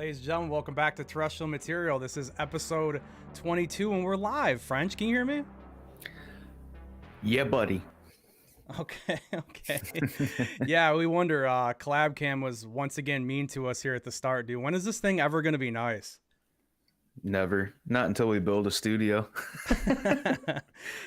Ladies and gentlemen, welcome back to Terrestrial Material. This is episode 22 and we're live. French, can you hear me? Yeah, buddy. Okay. Yeah, we wonder. Collab Cam was once again mean to us here at the start, dude. When is this thing ever going to be nice? Never. Not until we build a studio.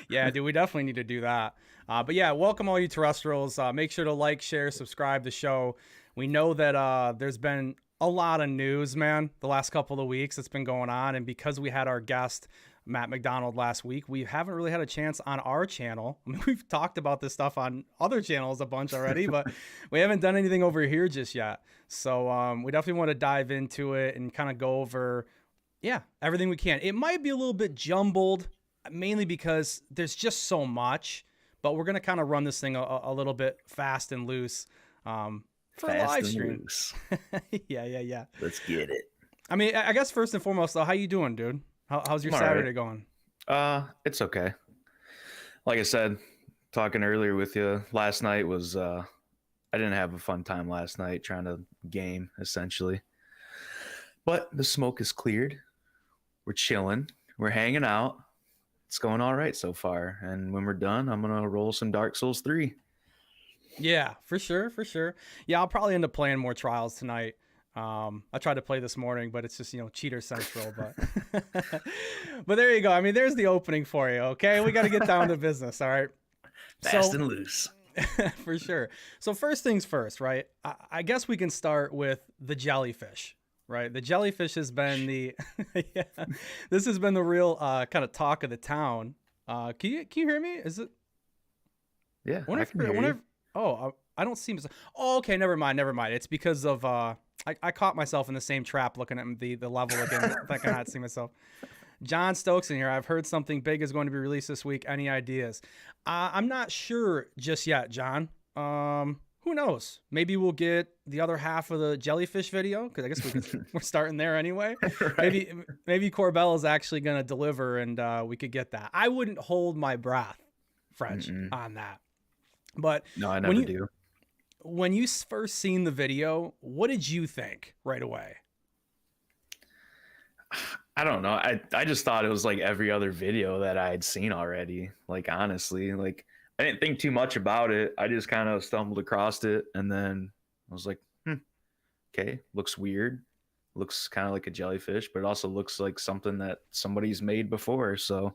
Yeah, dude, we definitely need to do that. But yeah, welcome all you terrestrials. Make sure to like, share, subscribe to the show. We know that there's been a lot of news, man, the last couple of weeks that's been going on. And because we had our guest, Matt McDonald, last week, we haven't really had a chance on our channel. I mean, we've talked about this stuff on other channels a bunch already, but we haven't done anything over here just yet. So we definitely want to dive into it and kind of go over, yeah, everything we can. It might be a little bit jumbled, mainly because there's just so much, but we're going to kind of run this thing a little bit fast and loose. For a live stream. Yeah. Let's get it. I mean, I guess first and foremost, though, how you doing, dude? How's your Saturday going? It's okay. Like I said, talking earlier with you, last night was, I didn't have a fun time last night trying to game, essentially. But the smoke is cleared. We're chilling. We're hanging out. It's going all right so far. And when we're done, I'm going to roll some Dark Souls 3. Yeah, for sure. Yeah, I'll probably end up playing more Trials tonight. I tried to play this morning, but it's just, cheater central. But but there you go. I mean, there's the opening for you. Okay, we got to get down to business. All right, fast and loose. For sure. So first things first, right? I guess we can start with the Jellyfish. Right, the Jellyfish has been the this has been the real kind of talk of the town. Can you hear me? Is it? Yeah, I can hear you. Oh, I don't seem. Oh, okay. Never mind. It's because of I caught myself in the same trap looking at the level again, thinking I had seen myself. John Stokes in here. I've heard something big is going to be released this week. Any ideas? I'm not sure just yet, John. Who knows? Maybe we'll get the other half of the Jellyfish video, because I guess we're starting there anyway. Right. Maybe Corbel is actually going to deliver, and we could get that. I wouldn't hold my breath, French, on that. But no, I never do. When you first seen the video, what did you think right away? I don't know. I just thought it was like every other video that I had seen already. Like, honestly, like I didn't think too much about it. I just kind of stumbled across it, and then I was like, okay, looks weird. Looks kind of like a jellyfish, but it also looks like something that somebody's made before. So,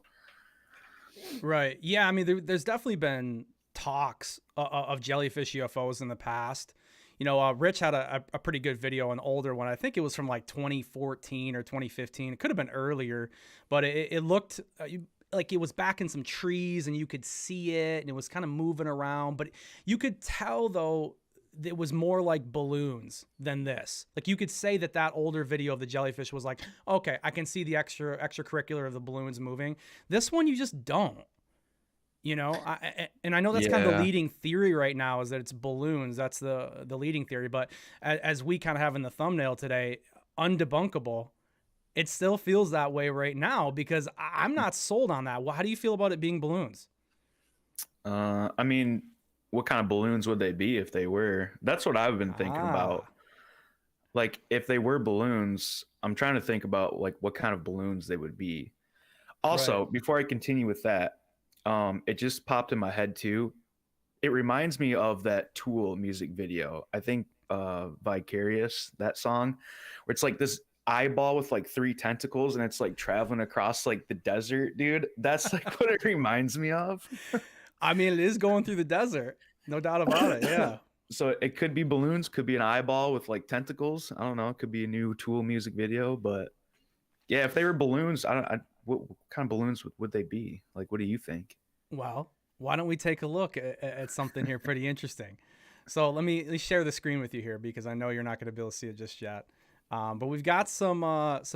right. Yeah. I mean, there's definitely been talks of jellyfish UFOs in the past. Rich had a pretty good video, an older one. I think it was from like 2014 or 2015. It could have been earlier, but it looked like it was back in some trees and you could see it and it was kind of moving around, but you could tell though it was more like balloons than this. Like you could say that older video of the jellyfish was like, okay, I can see the extracurricular of the balloons moving. This one, you just don't. And I know that's kind of the leading theory right now is that it's balloons. That's the leading theory. But as we kind of have in the thumbnail today, undebunkable, it still feels that way right now because I'm not sold on that. Well, how do you feel about it being balloons? I mean, what kind of balloons would they be if they were? That's what I've been thinking about. Like, if they were balloons, I'm trying to think about like what kind of balloons they would be. Also, before I continue with that, it just popped in my head too. It reminds me of that Tool music video. I think Vicarious, that song, where it's like this eyeball with like 3 tentacles and it's like traveling across like the desert, dude. That's like what it reminds me of. I mean, it is going through the desert, no doubt about it. Yeah. So it could be balloons, could be an eyeball with like tentacles. I don't know. It could be a new Tool music video, but yeah, if they were balloons, what kind of balloons would they be? Like, what do you think? Well, why don't we take a look at something here pretty interesting? So let me share the screen with you here because I know you're not going to be able to see it just yet. But we've got some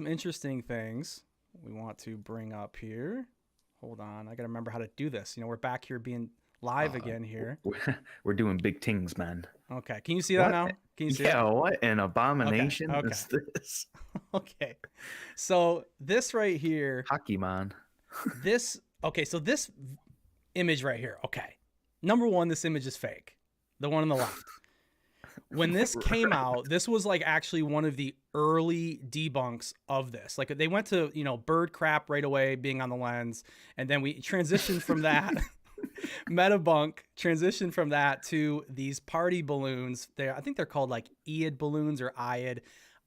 interesting things we want to bring up here. Hold on. I got to remember how to do this. We're back here being live again here. We're doing big things, man. Okay. Can you see that now? Can you see it? What an abomination is this? Okay. So this right here. Hockey, man. So this image right here. Okay. Number one, this image is fake. The one on the left. when this came out, this was like actually one of the early debunks of this. Like they went to, bird crap right away being on the lens. And then we transitioned from that Metabunk transitioned from that to these party balloons. I think they're called like Eid balloons or Iad.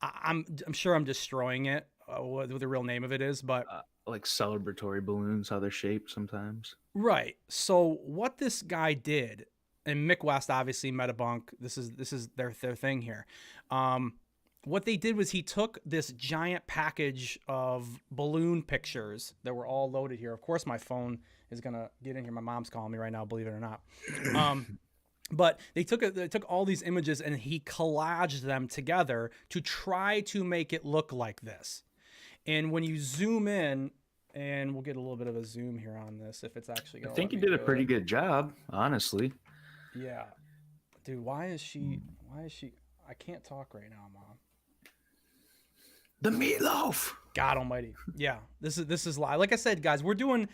I'm sure I'm destroying it, what the real name of it is, but like celebratory balloons, how they're shaped sometimes. Right. So what this guy did, and Mick West obviously Metabunk, this is their thing here. What they did was he took this giant package of balloon pictures that were all loaded here. Of course, my phone is gonna get in here. My mom's calling me right now, believe it or not. But they took all these images and he collaged them together to try to make it look like this. And when you zoom in, and we'll get a little bit of a zoom here on this, if it's actually gonna. I think you did a pretty good job, honestly. Yeah, dude. Why is she? I can't talk right now, Mom. The meatloaf. God Almighty. Yeah, this is live. Like I said, guys, we're doing.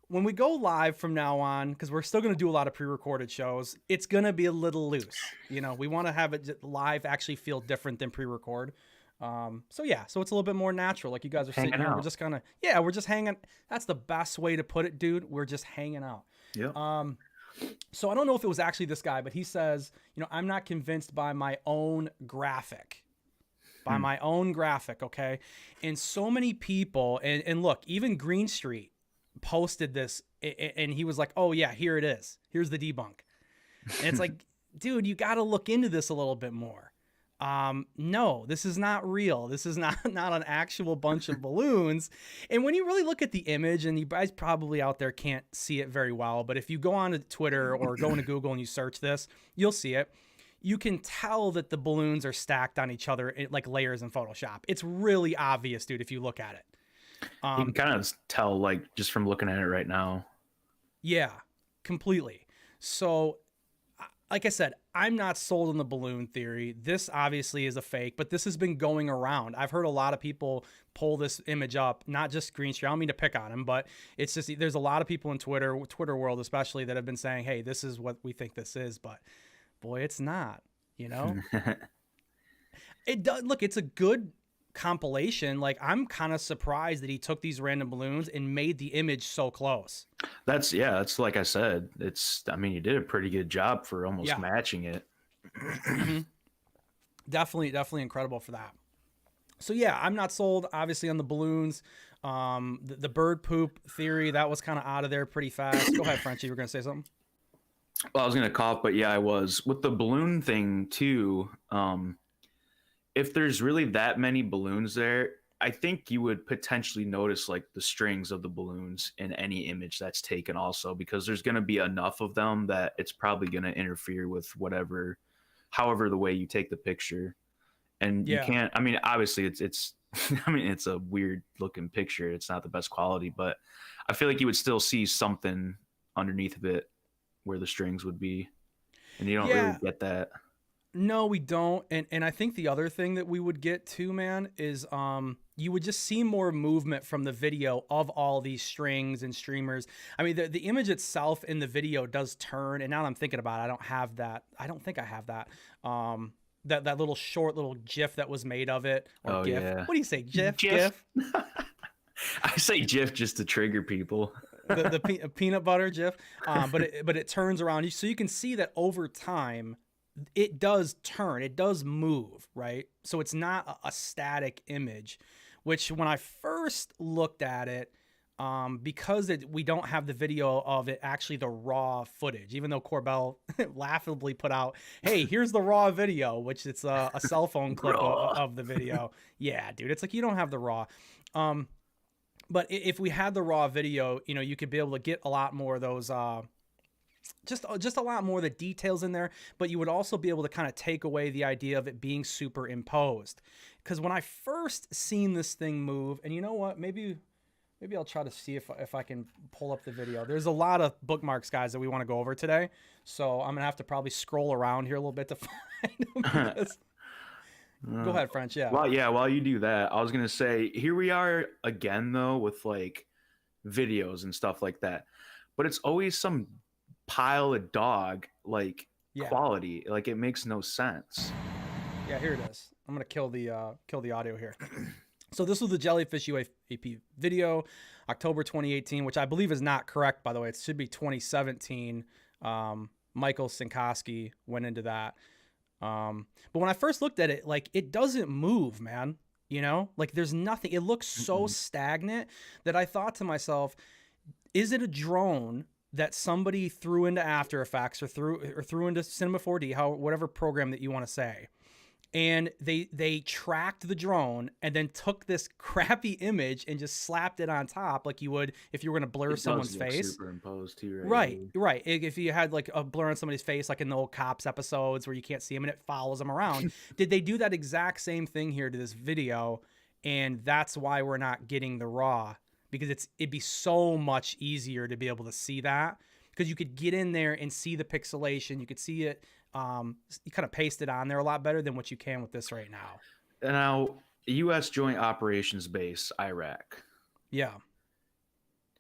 When we go live from now on, because we're still going to do a lot of pre-recorded shows, it's going to be a little loose. We want to have it live actually feel different than pre-record. So it's a little bit more natural. Like you guys are sitting here, we're just kind of, we're just hanging. That's the best way to put it, dude. We're just hanging out. Yeah. So I don't know if it was actually this guy, but he says, I'm not convinced by my own graphic. Okay. And so many people, and look, even Green Street posted this, and he was like, oh yeah, here it is. Here's the debunk. And it's like, dude, you got to look into this a little bit more. No, this is not real. This is not an actual bunch of balloons. And when you really look at the image, and you guys probably out there can't see it very well, but if you go on to Twitter or go into Google and you search this, you'll see it. You can tell that the balloons are stacked on each other like layers in Photoshop. It's really obvious, dude, if you look at it. You can kind of tell, like, just from looking at it right now. Yeah, completely. So, like I said, I'm not sold on the balloon theory. This obviously is a fake, but this has been going around. I've heard a lot of people pull this image up, not just Green Street. I don't mean to pick on him, but it's just there's a lot of people in Twitter world especially, that have been saying, hey, this is what we think this is, but boy, it's not, It does look, it's a good compilation. Like, I'm kind of surprised that he took these random balloons and made the image so close. That's like I said, you did a pretty good job for almost matching it. Mm-hmm. Definitely incredible for that. So I'm not sold obviously on the balloons. The bird poop theory, that was kind of out of there pretty fast. Go ahead, Frenchie, you were gonna say something. Well, I was gonna cough, but I was with the balloon thing too. If there's really that many balloons there, I think you would potentially notice like the strings of the balloons in any image that's taken also, because there's going to be enough of them that it's probably going to interfere with however the way you take the picture. And you can't, obviously it's it's a weird looking picture. It's not the best quality, but I feel like you would still see something underneath of it where the strings would be. And you don't really get that. No, we don't. And I think the other thing that we would get too, man, is you would just see more movement from the video of all these strings and streamers. I mean, the image itself in the video does turn. And now that I'm thinking about it, I don't have that. I don't think I have that. That little short little GIF that was made of it. Or GIF. Yeah. What do you say? GIF? I say GIF just to trigger people. the peanut butter GIF. But it turns around. So you can see that over time, it does turn, it does move, right? So it's not a static image, which when I first looked at it, because we don't have the video of it, actually the raw footage, even though Corbel laughably put out, hey, here's the raw video, which it's a cell phone clip of the video. Yeah, dude, it's like you don't have the raw. But if we had the raw video, you could be able to get a lot more of those, just a lot more of the details in there, but you would also be able to kind of take away the idea of it being superimposed. Because when I first seen this thing move, and you know what, maybe I'll try to see if I can pull up the video. There's a lot of bookmarks, guys, that we want to go over today, so I'm gonna have to probably scroll around here a little bit to find them. Go ahead, French. Yeah. Well, while you do that, I was gonna say, here we are again though with like videos and stuff like that, but it's always some pile of dog quality. Like, it makes no sense. Yeah, here it is. I'm gonna kill the audio here. So this was the Jellyfish UAP video, October 2018, which I believe is not correct, by the way. It should be 2017. Michael Sinkoski went into that. But when I first looked at it, like, it doesn't move, man. You know, like, there's nothing. It looks so stagnant that I thought to myself, is it a drone that somebody threw into After Effects or threw into Cinema 4D, whatever program that you want to say, and they tracked the drone and then took this crappy image and just slapped it on top like you would if you were going to blur someone's face. Superimposed too, right. If you had like a blur on somebody's face, like in the old Cops episodes where you can't see them and it follows them around. Did they do that exact same thing here to this video? And that's why we're not getting the raw, because it'd be so much easier to be able to see that, because you could get in there and see the pixelation. You could see it. You kind of paste it on there a lot better than what you can with this right now. Now, U.S. Joint Operations Base, Iraq. Yeah.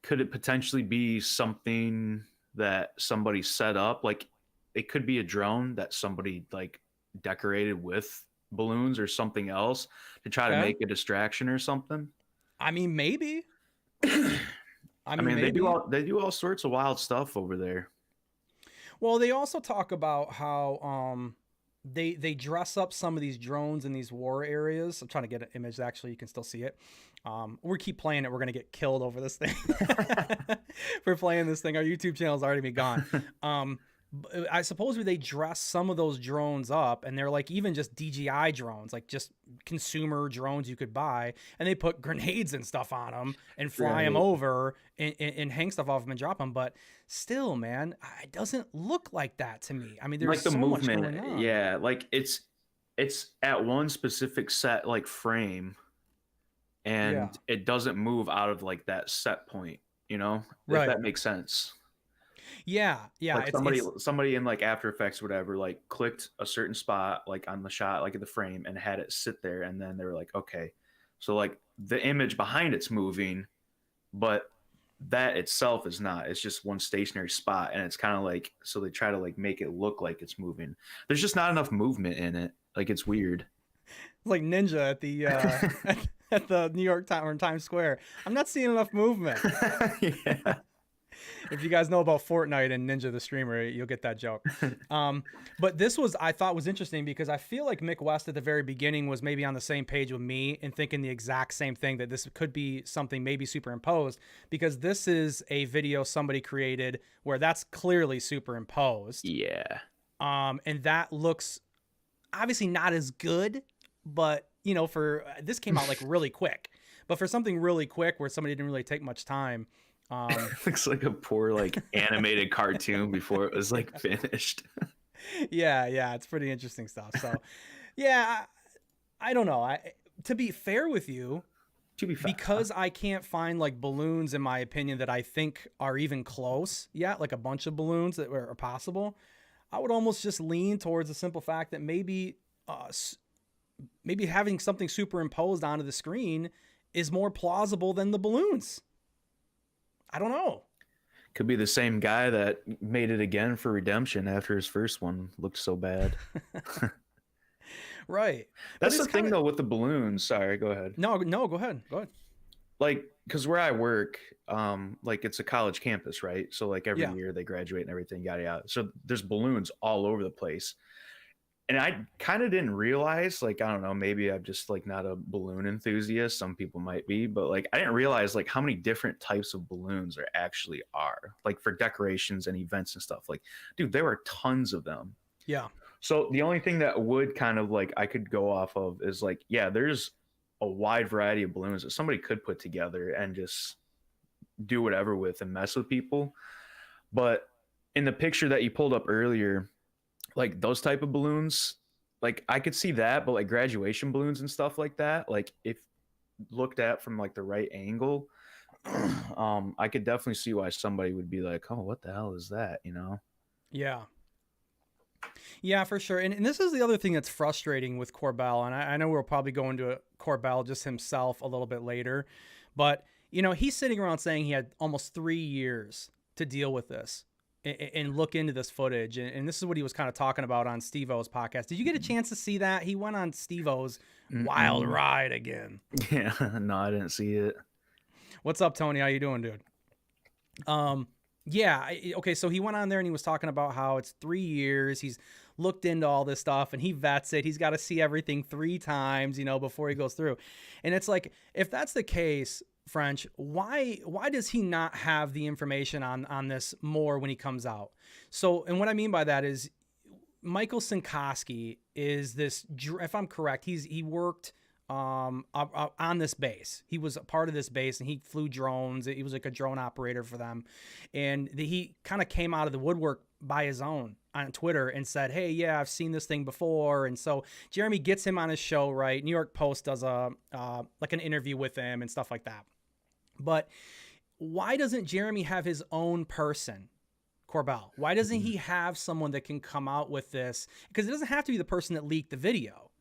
Could it potentially be something that somebody set up? Like, it could be a drone that somebody like decorated with balloons or something else to try to make a distraction or something. I mean, maybe. I mean, maybe. They do all sorts of wild stuff over there. Well, they also talk about how they dress up some of these drones in these war areas. I'm trying to get an image. Actually, you can still see it. We keep playing it. We're going to get killed over this thing. For playing this thing. Our YouTube channel is already be gone. I suppose they dress some of those drones up, and they're like even just DJI drones, like just consumer drones you could buy, and they put grenades and stuff on them and fly them over and hang stuff off them and drop them. But still, man, it doesn't look like that to me. I mean, there's like the so movement, much going on. yeah, like it's at one specific set like frame, and it doesn't move out of like that set point, you know, if that makes sense. Yeah. Like somebody in like After Effects, whatever, like clicked a certain spot, like on the shot, like at the frame, and had it sit there, and then they were like, okay, so like the image behind it's moving, but that itself is not. It's just one stationary spot, and it's kind of like, so they try to like make it look like it's moving. There's just not enough movement in it. Like, it's weird. Like Ninja at the at the New York Times Square. I'm not seeing enough movement. Yeah. If you guys know about Fortnite and Ninja the streamer, you'll get that joke. But this I thought was interesting because I feel like Mick West at the very beginning was maybe on the same page with me and thinking the exact same thing, that this could be something maybe superimposed, because this is a video somebody created where that's clearly superimposed. Yeah. And that looks obviously not as good, but you know, this came out like really quick. But for something really quick where somebody didn't really take much time, looks like a poor like animated cartoon before it was like finished. yeah, it's pretty interesting stuff. So yeah, I don't know. To be fair with you, because I can't find like balloons, in my opinion, that I think are even close yet, like a bunch of balloons that are possible, I would almost just lean towards the simple fact that maybe having something superimposed onto the screen is more plausible than the balloons. I don't know. Could be the same guy that made it again for Redemption after his first one looked so bad. Right. That's the thing though with the balloons. Sorry, go ahead. No, go ahead. Like, because where I work, like it's a college campus, right? So like every year they graduate and everything, yada yada. So there's balloons all over the place. And I kind of didn't realize, like, I don't know, maybe I'm just like not a balloon enthusiast. Some people might be, but like I didn't realize like how many different types of balloons there actually are, like for decorations and events and stuff. Like, dude, there are tons of them. Yeah. So the only thing that would kind of like I could go off of is like, yeah, there's a wide variety of balloons that somebody could put together and just do whatever with and mess with people. But in the picture that you pulled up earlier, like those type of balloons, like I could see that, but like graduation balloons and stuff like that, like if looked at from like the right angle, I could definitely see why somebody would be like, oh, what the hell is that, you know? Yeah, for sure. And this is the other thing that's frustrating with Corbel, and I know we'll probably go into Corbel just himself a little bit later, but you know, he's sitting around saying he had almost 3 years to deal with this. and look into this footage. And this is what he was kind of talking about on Steve-O's podcast. Did you get a chance to see that? He went on Steve-O's wild ride again. Yeah, no, I didn't see it. What's up, Tony? How you doing, dude? Yeah. Okay. So he went on there and he was talking about how it's 3 years. He's looked into all this stuff and he vets it. He's got to see everything 3 times, before he goes through. And it's like, if that's the case, French, why does he not have the information on this more when he comes out? So, and what I mean by that is Michael Sinkoski is this, if I'm correct, he worked on this base. He was a part of this base and he flew drones. He was like a drone operator for them. And he kind of came out of the woodwork by his own on Twitter and said, hey, yeah, I've seen this thing before. And so Jeremy gets him on his show, right? New York Post does like an interview with him and stuff like that. But why doesn't Jeremy have his own person, Corbel? Why doesn't he have someone that can come out with this? Because it doesn't have to be the person that leaked the video.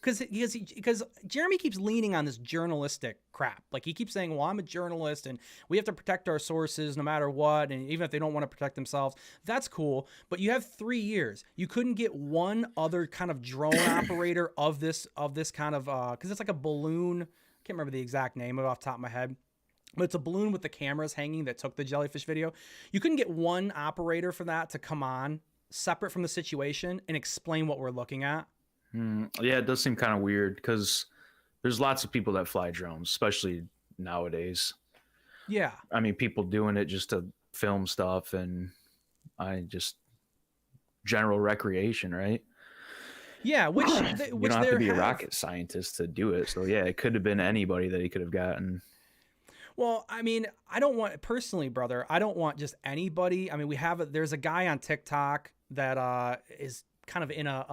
Because Jeremy keeps leaning on this journalistic crap. Like he keeps saying, well, I'm a journalist and we have to protect our sources no matter what. And even if they don't want to protect themselves, that's cool. But you have 3 years. You couldn't get one other kind of drone operator of this kind of, because it's like a balloon. I can't remember the exact name of it off the top of my head. But it's a balloon with the cameras hanging that took the jellyfish video. You couldn't get one operator for that to come on separate from the situation and explain what we're looking at. Yeah, it does seem kind of weird because there's lots of people that fly drones, especially nowadays. Yeah. I mean, people doing it just to film stuff and just general recreation, right? Yeah, which you don't have to be a rocket scientist to do it. So yeah, it could have been anybody that he could have gotten. Well, I mean, I don't want personally, brother. I don't want just anybody. I mean, there's a guy on TikTok that is kind of in an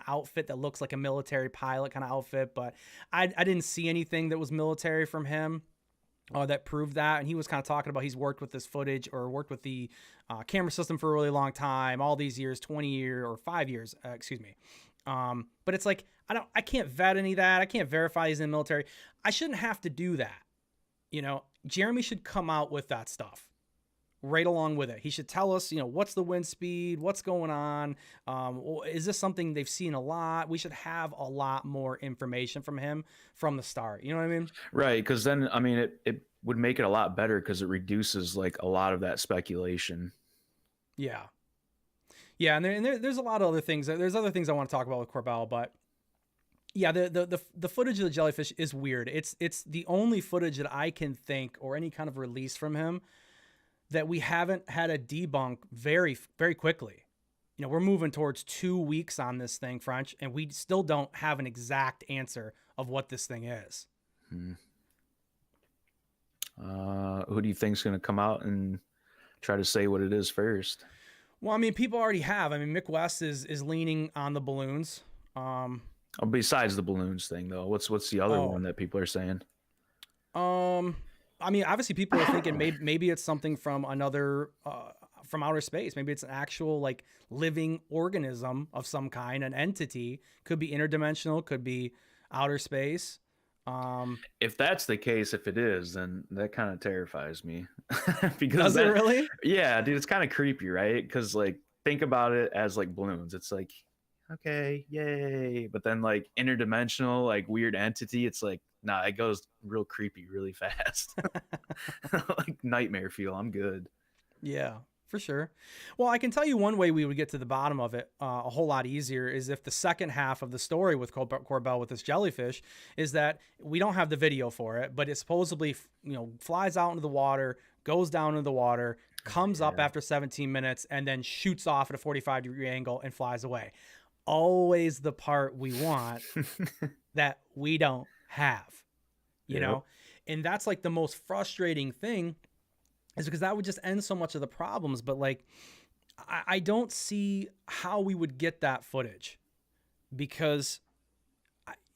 outfit that looks like a military pilot kind of outfit, but I didn't see anything that was military from him that proved that. And he was kind of talking about he's worked with this footage or worked with the camera system for a really long time, all these years, 20 years or 5 years, excuse me. But it's like, I can't vet any of that. I can't verify he's in the military. I shouldn't have to do that. Jeremy should come out with that stuff right along with it. He should tell us, what's the wind speed, what's going on. Is this something they've seen a lot? We should have a lot more information from him from the start. You know what I mean? Right. Cause then, I mean, it would make it a lot better because it reduces like a lot of that speculation. Yeah. Yeah. And there's a lot of other things. There's other things I want to talk about with Corbel, but yeah, the footage of the jellyfish is weird. It's the only footage that I can think or any kind of release from him that we haven't had a debunk very, very quickly. We're moving towards 2 weeks on this thing, French, and we still don't have an exact answer of what this thing is. Who do you think's going to come out and try to say what it is first? Well, I mean, people already have. I mean, Mick West is leaning on the balloons. Besides the balloons thing, though, what's the other one that people are saying? I mean, obviously, people are thinking maybe it's something from another from outer space. Maybe it's an actual like living organism of some kind, an entity. Could be interdimensional, could be outer space. If that's the case, if it is, then that kind of terrifies me. Because does it really? Yeah, dude, it's kind of creepy, right? Because like think about it as like balloons. It's like, okay, yay, but then like interdimensional, like weird entity. It's like, nah, it goes real creepy, really fast. Like nightmare feel. I'm good. Yeah, for sure. Well, I can tell you one way we would get to the bottom of it a whole lot easier is if the second half of the story with Corbel with this jellyfish is that we don't have the video for it, but it supposedly, flies out into the water, goes down into the water, comes up after 17 minutes, and then shoots off at a 45-degree angle and flies away. Always the part we want that we don't have, you know? And that's like the most frustrating thing is because that would just end so much of the problems. But like, I don't see how we would get that footage because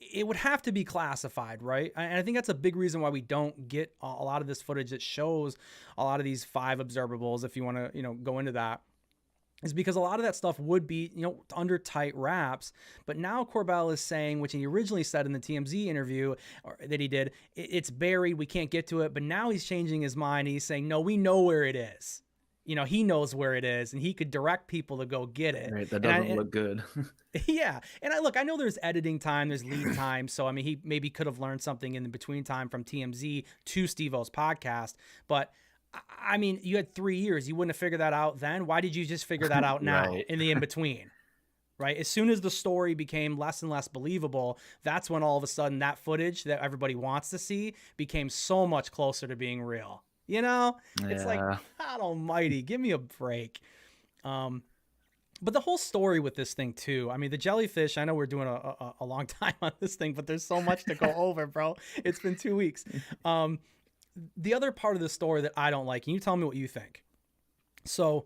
it would have to be classified, right? And I think that's a big reason why we don't get a lot of this footage that shows a lot of these 5 observables, if you want to, go into that. Is because a lot of that stuff would be, under tight wraps. But now Corbel is saying, which he originally said in the TMZ interview that he did, it's buried, we can't get to it. But now he's changing his mind. He's saying, no, we know where it is. he knows where it is and he could direct people to go get it. Right, that doesn't look good. Yeah. And I know there's editing time, there's lead time. So, I mean, he maybe could have learned something in the between time from TMZ to Steve-O's podcast. But, I mean, you had 3 years. You wouldn't have figured that out then. Why did you just figure that out now Right. in the in-between? Right? As soon as the story became less and less believable, that's when all of a sudden that footage that everybody wants to see became so much closer to being real. It's like, God almighty, give me a break. But the whole story with this thing too, I mean, the jellyfish, I know we're doing a long time on this thing, but there's so much to go over, bro. It's been 2 weeks. The other part of the story that I don't like, and you tell me what you think. So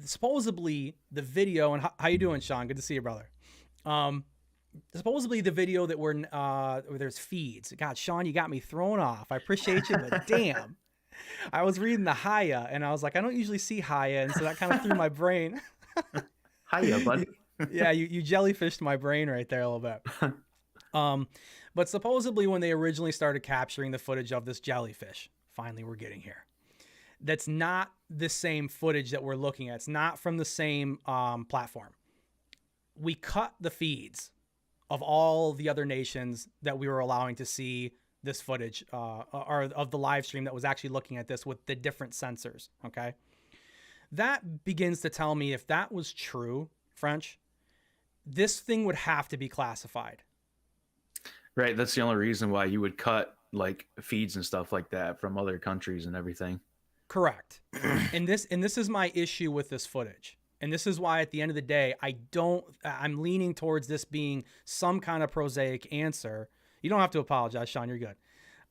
supposedly the video, and how you doing, Sean? Good to see you, brother. Supposedly the video that where there's feeds. God, Sean, you got me thrown off. I appreciate you, but damn. I was reading the Haya, and I was like, I don't usually see Haya, and so that kind of threw my brain. Hiya, buddy. Yeah, you jellyfished my brain right there a little bit. But supposedly when they originally started capturing the footage of this jellyfish, finally we're getting here, that's not the same footage that we're looking at. It's not from the same platform. We cut the feeds of all the other nations that we were allowing to see this footage or of the live stream that was actually looking at this with the different sensors. Okay. That begins to tell me if that was true, French, this thing would have to be classified. Right. That's the only reason why you would cut like feeds and stuff like that from other countries and everything. Correct. and this is my issue with this footage. And this is why at the end of the day, I'm leaning towards this being some kind of prosaic answer. You don't have to apologize, Sean. You're good.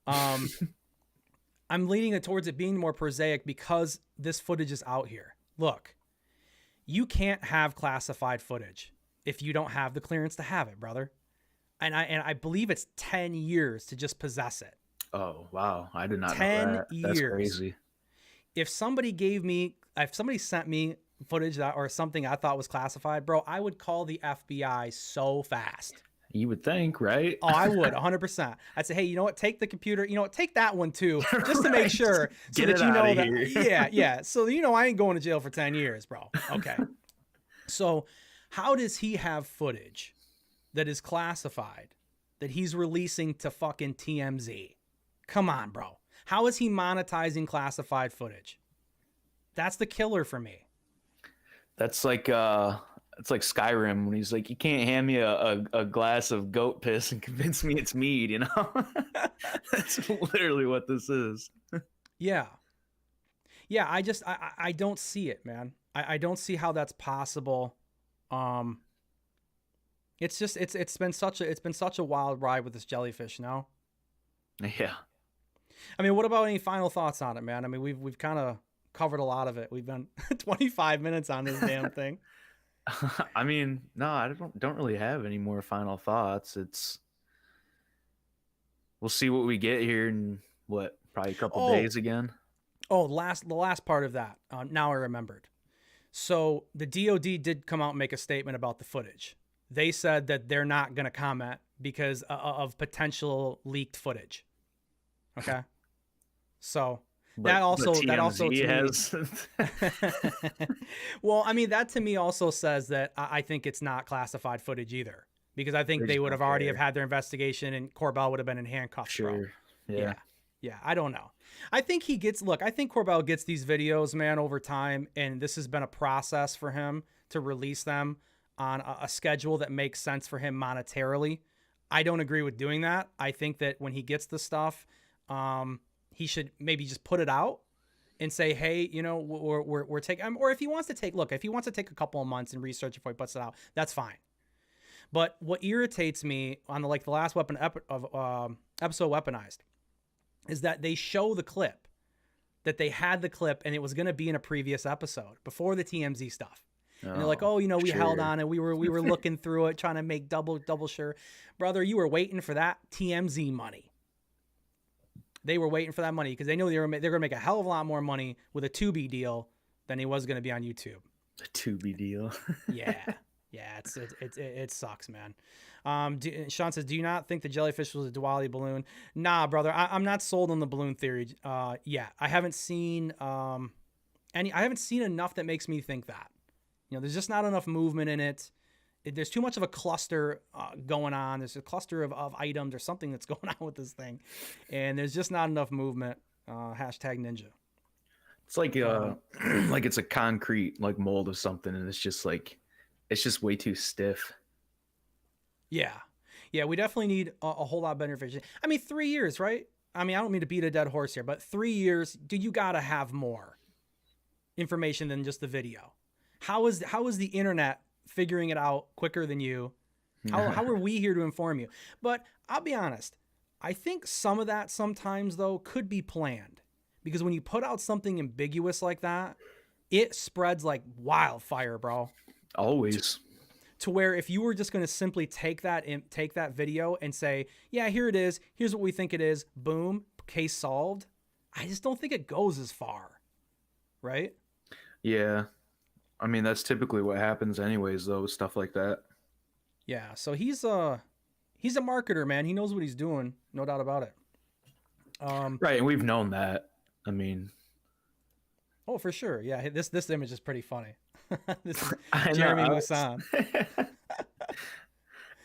I'm leaning towards it being more prosaic because this footage is out here. Look, you can't have classified footage if you don't have the clearance to have it, brother. And I believe it's 10 years to just possess it. Oh, wow. I did not know 10 that. years. That's crazy. If somebody sent me footage or something I thought was classified, bro, I would call the FBI so fast. You would think, right? Oh, I would 100%. I'd say, hey, you know what? Take the computer. You know what? Take that one too, just to make sure, so that you know that. Yeah. So I ain't going to jail for 10 years, bro. Okay. So, how does he have footage that is classified that he's releasing to fucking TMZ? Come on, bro. How is he monetizing classified footage? That's the killer for me. That's like it's like Skyrim when he's like, you can't hand me a glass of goat piss and convince me it's mead, you know? That's literally what this is. Yeah. I don't see it, man. I don't see how that's possible. It's just it's been such a wild ride with this jellyfish, no? Yeah. I mean, what about any final thoughts on it, man? I mean, we've kind of covered a lot of it. We've been 25 minutes on this damn thing. I mean, no, I don't really have any more final thoughts. We'll see what we get here in probably a couple days again. Oh, the last part of that. Now I remembered. So the DOD did come out and make a statement about the footage. They said that they're not going to comment because of potential leaked footage. Okay. So that also to me, well, I mean, that to me also says that I think it's not classified footage either, because I think they would have already have had their investigation and Corbel would have been in handcuffs. Sure. Bro. Yeah. I don't know. I think I think Corbel gets these videos, man, over time. And this has been a process for him to release them on a schedule that makes sense for him monetarily. I don't agree with doing that. I think that when he gets the stuff, he should maybe just put it out and say, hey, we're taking, or if he wants to take a couple of months and research before he puts it out, that's fine. But what irritates me on the last episode Weaponized is that they show the clip, that they had the clip and it was going to be in a previous episode before the TMZ stuff. And they're like, we held on and we were looking through it, trying to make double sure. Brother, you were waiting for that TMZ money. They were waiting for that money because they knew they're going to make a hell of a lot more money with a Tubi deal than he was going to be on YouTube. A Tubi deal. Yeah, it sucks, man. Sean says, do you not think the jellyfish was a Diwali balloon? Nah, brother, I'm not sold on the balloon theory. I haven't seen I haven't seen enough that makes me think that. You know, there's just not enough movement in it. There's too much of a cluster going on. There's a cluster of items or something that's going on with this thing, and there's just not enough movement. Hashtag ninja. It's like like it's a concrete like mold of something, and it's just way too stiff. Yeah. We definitely need a whole lot better information. I mean, 3 years, right? I mean, I don't mean to beat a dead horse here, but 3 years, dude, you got to have more information than just the video. How is the internet figuring it out quicker than you? How are we here to inform you? But I'll be honest. I think some of that sometimes, though, could be planned. Because when you put out something ambiguous like that, it spreads like wildfire, bro. Always. To where if you were just going to simply take that video and say, yeah, here it is. Here's what we think it is. Boom. Case solved. I just don't think it goes as far. Right? Yeah. I mean, that's typically what happens anyways, though, with stuff like that. Yeah. So he's a marketer, man. He knows what he's doing. No doubt about it. Right. And we've known that. I mean. Oh, for sure. Yeah. This image is pretty funny. This is I Jeremy know, Musan.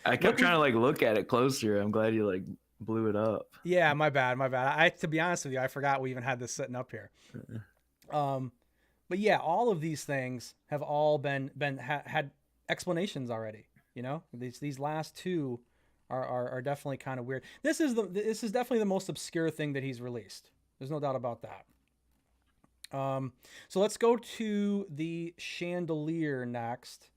I kept trying to like look at it closer. I'm glad you like blew it up. Yeah, my bad. To be honest with you, I forgot we even had this sitting up here. But yeah, all of these things have all had explanations already. You know, these last two are definitely kind of weird. This is definitely the most obscure thing that he's released. There's no doubt about that. So let's go to the Chandelier next,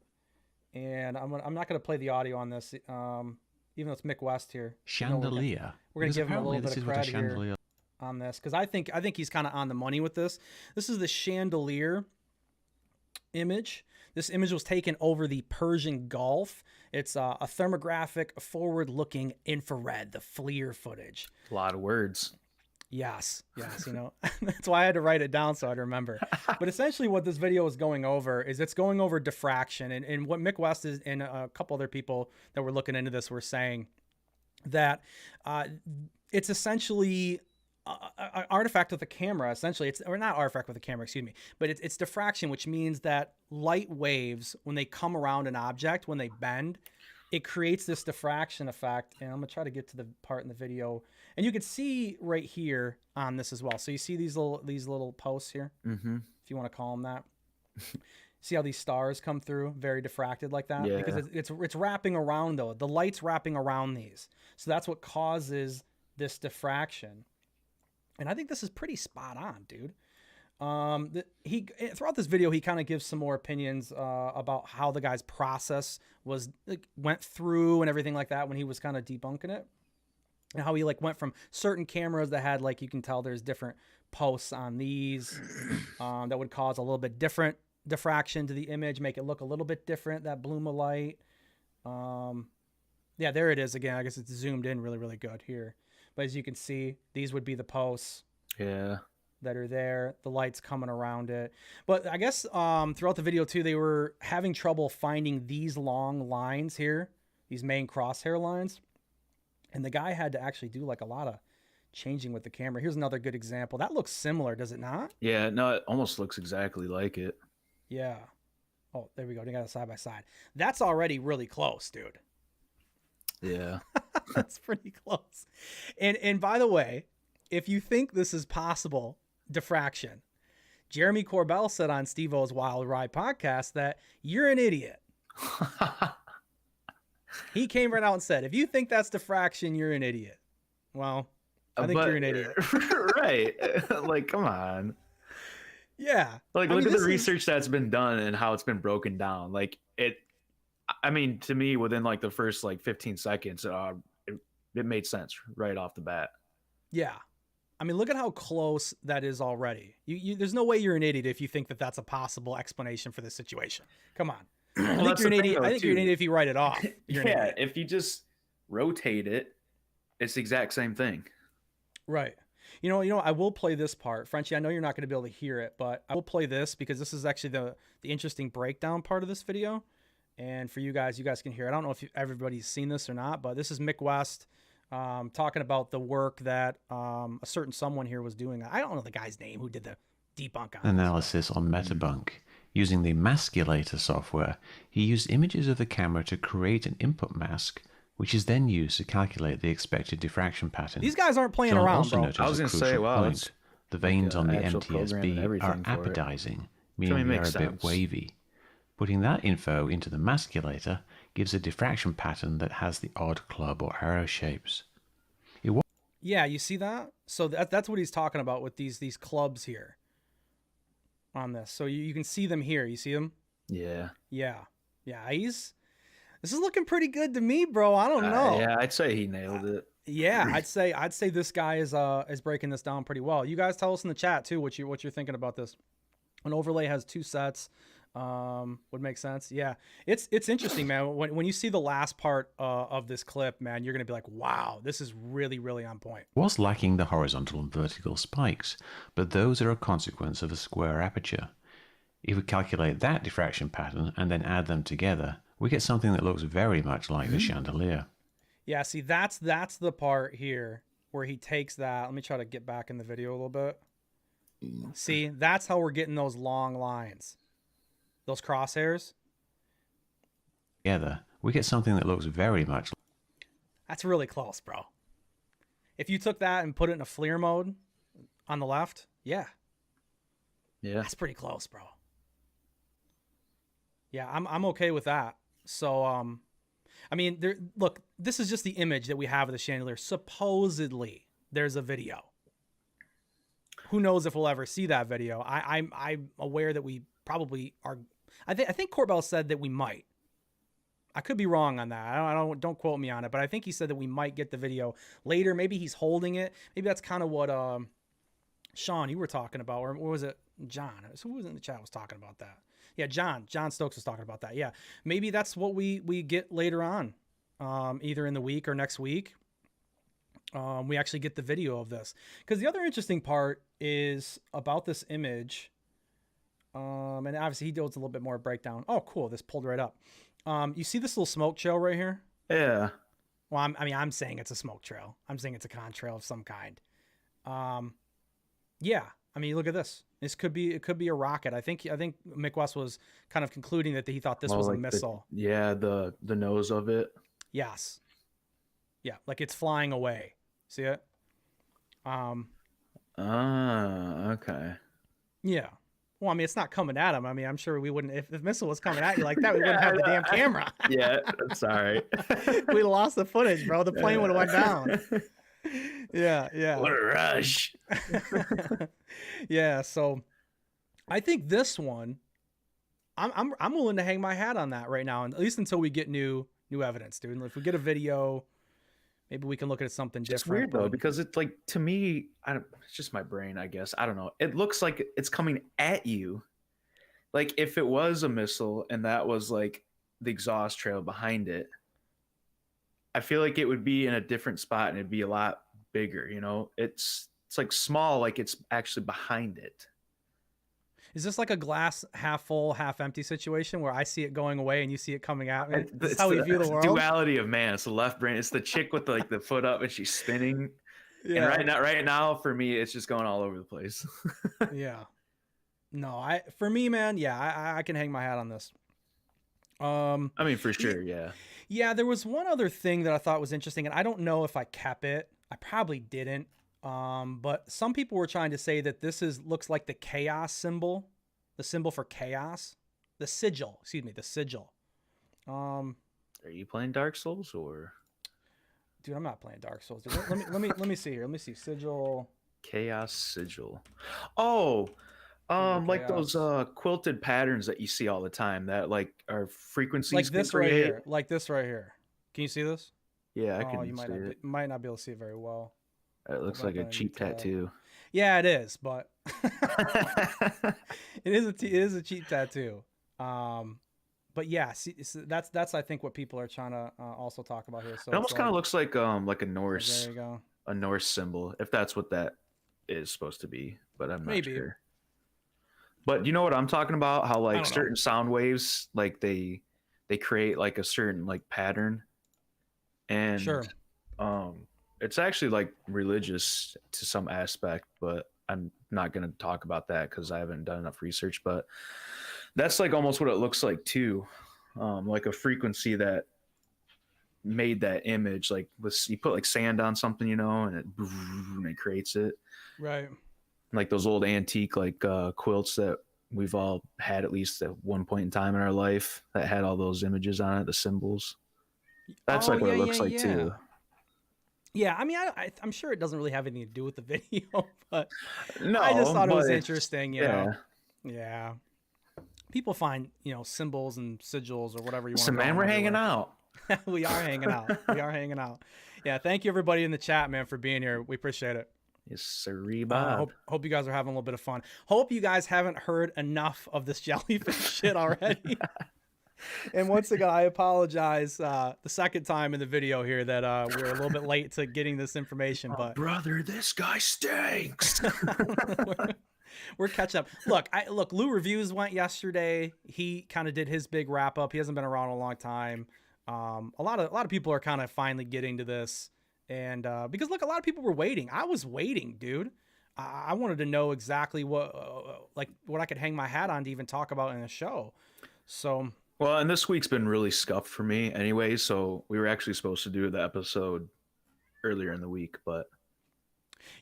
and I'm not going to play the audio on this, even though it's Mick West here. Chandelier. We're going to give him a little bit of credit here on this, because I think he's kind of on the money with this. This is the Chandelier image. This image was taken over the Persian Gulf. It's a thermographic, forward-looking infrared, the FLIR footage. A lot of words. Yes, you know, that's why I had to write it down so I'd remember. But essentially what this video is going over is it's going over diffraction. And what Mick West is, and a couple other people that were looking into this were saying that it's essentially an artifact with a camera, essentially. Or not artifact with a camera, excuse me. But it's diffraction, which means that light waves, when they come around an object, when they bend, it creates this diffraction effect. And I'm going to try to get to the part in the video. And you can see right here on this as well. So you see these little posts here, if you want to call them that. See how these stars come through, very diffracted like that? Yeah. Because it's wrapping around, though. The light's wrapping around these. So that's what causes this diffraction. And I think this is pretty spot on, dude. Throughout this video, he kind of gives some more opinions about how the guy's process went through and everything like that when he was kind of debunking it. And how he went from certain cameras that had you can tell there's different posts on these that would cause a little bit different diffraction to the image, make it look a little bit different, that bloom of light. Yeah, there it is again. I guess it's zoomed in really, really good here. But as you can see, these would be the posts. Yeah. That are there, the light's coming around it. But I guess throughout the video too, they were having trouble finding these long lines here, these main crosshair lines. And the guy had to actually do a lot of changing with the camera. Here's another good example. That looks similar, does it not? Yeah, no, it almost looks exactly like it. Yeah. Oh, there we go. They got it side by side. That's already really close, dude. Yeah. That's pretty close. And by the way, if you think this is possible, diffraction, Jeremy Corbel said on Steve-O's Wild Ride podcast that you're an idiot. He came right out and said, if you think that's diffraction, you're an idiot. Well, I think you're an idiot. Right. Come on. Yeah. Look at the research that's been done and how it's been broken down. I mean, to me, within the first 15 seconds, it made sense right off the bat. Yeah. I mean, look at how close that is already. There's no way you're an idiot if you think that that's a possible explanation for this situation. Come on. I think you're an idiot. I think you're an idiot if you write it off. Yeah, if you just rotate it, it's the exact same thing. Right. You know, I will play this part. Frenchie, I know you're not going to be able to hear it, but I will play this because this is actually the interesting breakdown part of this video. And for you guys can hear it. I don't know if everybody's seen this or not, but this is Mick West talking about the work that a certain someone here was doing. I don't know the guy's name who did debunk on analysis on Metabunk. Using the Maskulator software, he used images of the camera to create an input mask, which is then used to calculate the expected diffraction pattern. These guys aren't playing John around, also bro. noticed I was a gonna crucial say, wow, point. that's The veins on the actual program and MTSB are everything for it. apodizing, Which, meaning they are a makes bit sense. wavy. Putting that info into the Maskulator gives a diffraction pattern that has the odd club or arrow shapes. Yeah, you see that? So that's what he's talking about with these clubs here on this. So you can see them here. You see them? Yeah. Yeah. This is looking pretty good to me, bro. I don't know. Yeah, I'd say he nailed it. Yeah, I'd say this guy is breaking this down pretty well. You guys tell us in the chat too what you're thinking about this. An overlay has 2 sets. Would make sense. Yeah, it's interesting, man. When you see the last part of this clip, man, you're gonna be like, wow, this is really, really on point. Was lacking the horizontal and vertical spikes, but those are a consequence of a square aperture. If we calculate that diffraction pattern and then add them together, we get something that looks very much like the chandelier. Yeah, see, that's the part here where he takes that. Let me try to get back in the video a little bit. See, that's how we're getting those long lines. Those crosshairs. Together, we get something that looks very much. That's really close, bro. If you took that and put it in a FLIR mode on the left, yeah, that's pretty close, bro. Yeah, I'm okay with that. So, I mean, look, this is just the image that we have of the chandelier. Supposedly, there's a video. Who knows if we'll ever see that video? I'm aware that we probably are. I think Corbel said that we might. I could be wrong on that. Don't quote me on it, but I think he said that we might get the video later. Maybe he's holding it. Maybe that's kind of what Sean, you were talking about, or was it John? Who was in the chat was talking about that? Yeah, John Stokes was talking about that. Yeah, maybe that's what we get later on, either in the week or next week. We actually get the video of this, because the other interesting part is about this image. And obviously he does a little bit more breakdown. Oh, cool. This pulled right up. You see this little smoke trail right here? Yeah. Well, I'm saying it's a smoke trail. I'm saying it's a contrail of some kind. Yeah. I mean, look at this. It could be a rocket. I think Mick West was kind of concluding that he thought this was like a missile. The nose of it. Yes. Yeah, like it's flying away. See it? Okay. Yeah. Well, I mean, it's not coming at him. I mean, I'm sure we wouldn't, if the missile was coming at you like that, we wouldn't have the damn camera. Yeah, that's all right. We lost the footage, bro. The plane would have went down. Yeah. What a rush. Yeah, so I think this one, I'm willing to hang my hat on that right now, at least until we get new evidence, dude. And if we get a video, maybe we can look at something different. It's weird though, because it's like, to me, it's just my brain, I guess. I don't know. It looks like it's coming at you. Like if it was a missile and that was like the exhaust trail behind it, I feel like it would be in a different spot and it'd be a lot bigger, you know? It's like small, like it's actually behind it. Is this like a glass half full, half empty situation where I see it going away and you see it coming at me? That's how we view the world. Duality of man. It's the left brain. It's the chick with the foot up and she's spinning. Yeah. And right now, for me, it's just going all over the place. Yeah. No, for me, man, yeah, I can hang my hat on this. I mean, for sure, yeah. Yeah, there was one other thing that I thought was interesting, and I don't know if I kept it. I probably didn't. But some people were trying to say that this looks like the chaos symbol, the symbol for chaos, the sigil. Are you playing Dark Souls or? Dude, I'm not playing Dark Souls. Dude. Let me see here. Let me see sigil. Chaos sigil. Oh, like those quilted patterns that you see all the time that like are frequencies. Like this right here. Like this right here. Can you see this? Yeah, I can. You might not be able to see it very well. It looks like a cheap tattoo. Yeah, it is, but it is a cheap tattoo. But yeah, see, that's I think what people are trying to also talk about here. So it almost kind of looks like a Norse, there you go. A Norse symbol, if that's what that is supposed to be. But I'm not sure. But you know what I'm talking about? How like certain sound waves, like they create like a certain like pattern, and it's actually like religious to some aspect, but I'm not going to talk about that because I haven't done enough research, but that's like almost what it looks like too. Like a frequency that made that image, like you put like sand on something, and it creates it. Right. Like those old antique like quilts that we've all had at least at one point in time in our life that had all those images on it, the symbols. That's like what it looks like too. Yeah, I mean, I'm sure it doesn't really have anything to do with the video, but no, I just thought it was interesting, you know. Yeah. Yeah. People find, symbols and sigils or whatever you want to call them. Man, we're hanging out. We are hanging out. We are hanging out. Yeah, thank you everybody in the chat, man, for being here. We appreciate it. Yes, sir, Bob. Hope you guys are having a little bit of fun. Hope you guys haven't heard enough of this jellyfish shit already. And once again, I apologize the second time in the video here that we're a little bit late to getting this information. But brother, this guy stinks. we're catching up. Look, Lou Reviews went yesterday. He kind of did his big wrap up. He hasn't been around a long time. A lot of people are kind of finally getting to this, and because look, a lot of people were waiting. I was waiting, dude. I wanted to know exactly what I could hang my hat on to even talk about in a show. So. Well, and this week's been really scuffed for me anyway, so we were actually supposed to do the episode earlier in the week, but...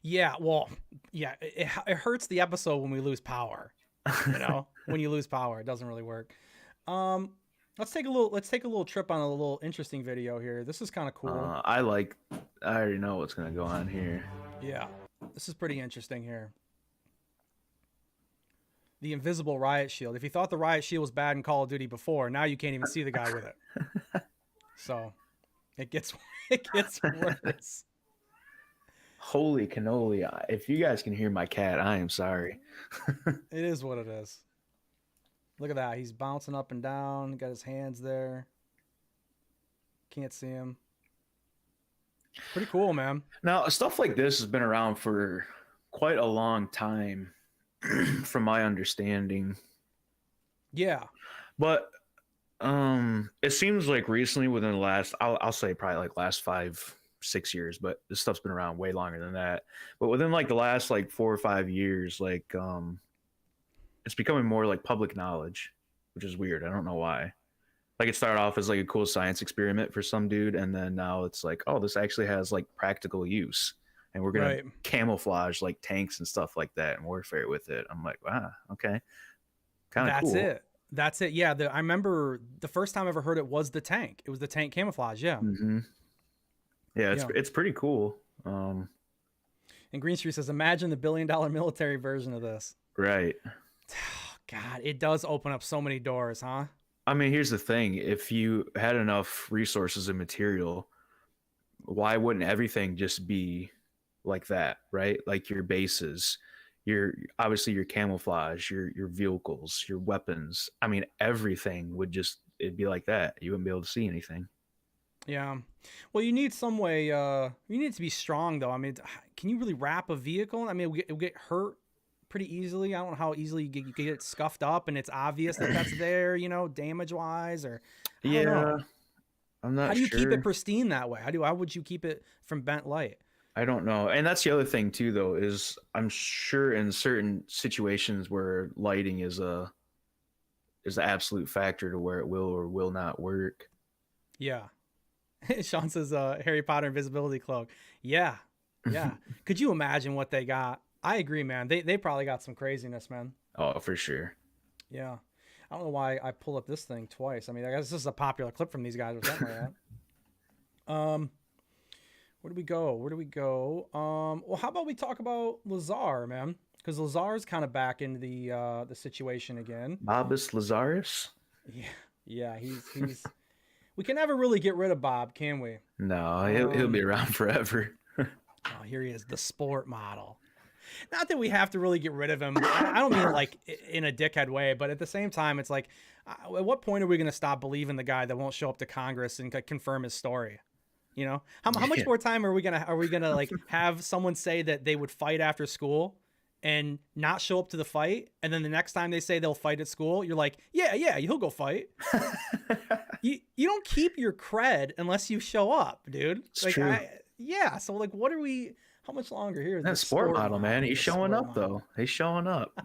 Yeah, well, yeah, it hurts the episode when we lose power, when you lose power, it doesn't really work. Let's take a little trip on a little interesting video here. This is kind of cool. I already know what's going to go on here. Yeah, this is pretty interesting here. The invisible riot shield. If you thought the riot shield was bad in Call of Duty before, now you can't even see the guy with it. So it gets worse. Holy cannoli. If you guys can hear my cat, I am sorry. It is what it is. Look at that. He's bouncing up and down. Got his hands there. Can't see him. Pretty cool, man. Now, stuff like this has been around for quite a long time. From my understanding. Yeah. But it seems like recently within the last, I'll say probably like last 5-6 years, but this stuff's been around way longer than that. But within like the last like 4 or 5 years, like it's becoming more like public knowledge, which is weird. I don't know why. Like it started off as like a cool science experiment for some dude, and then now it's like, oh, this actually has like practical use. And we're going to camouflage like tanks and stuff like that and warfare with it. I'm like, wow, okay. Kind of cool. That's it. Yeah. I remember the first time I ever heard it was the tank. It was the tank camouflage. Yeah. Mm-hmm. Yeah, it's pretty cool. And Green Street says, imagine the $1 billion military version of this. Right. God, it does open up so many doors, huh? I mean, here's the thing. If you had enough resources and material, why wouldn't everything just be like that, right? Like your bases, obviously your camouflage, your vehicles, your weapons. I mean, everything it'd be like that. You wouldn't be able to see anything. Yeah. Well, you need some way, you need to be strong though. I mean, can you really wrap a vehicle? I mean, it'll get hurt pretty easily. I don't know how easily you get it scuffed up and it's obvious that that's there, damage wise or. Yeah. I'm not sure. How do you keep it pristine that way? How would you keep it from bent light? I don't know. And that's the other thing too, though, is I'm sure in certain situations where lighting is the absolute factor to where it will or will not work. Yeah. Sean says Harry Potter invisibility cloak. Yeah. Yeah. Could you imagine what they got? I agree, man. They probably got some craziness, man. Oh, for sure. Yeah. I don't know why I pull up this thing twice. I mean, I guess this is a popular clip from these guys or something like that. Where do we go? Well, how about we talk about Lazar, man? Because Lazar's kind of back into the situation again. Bobus Lazarus? Yeah, he's. We can never really get rid of Bob, can we? No, he'll be around forever. Oh, here he is, the sport model. Not that we have to really get rid of him. I don't mean like in a dickhead way, but at the same time, it's like, at what point are we going to stop believing the guy that won't show up to Congress and confirm his story? How much more time are we gonna like have someone say that they would fight after school and not show up to the fight, and then the next time they say they'll fight at school, you're like, yeah, he'll go fight. you don't keep your cred unless you show up, dude. It's true. So like, what are we How much longer here is That the sport model, man. He's The showing sport up though. He's showing up.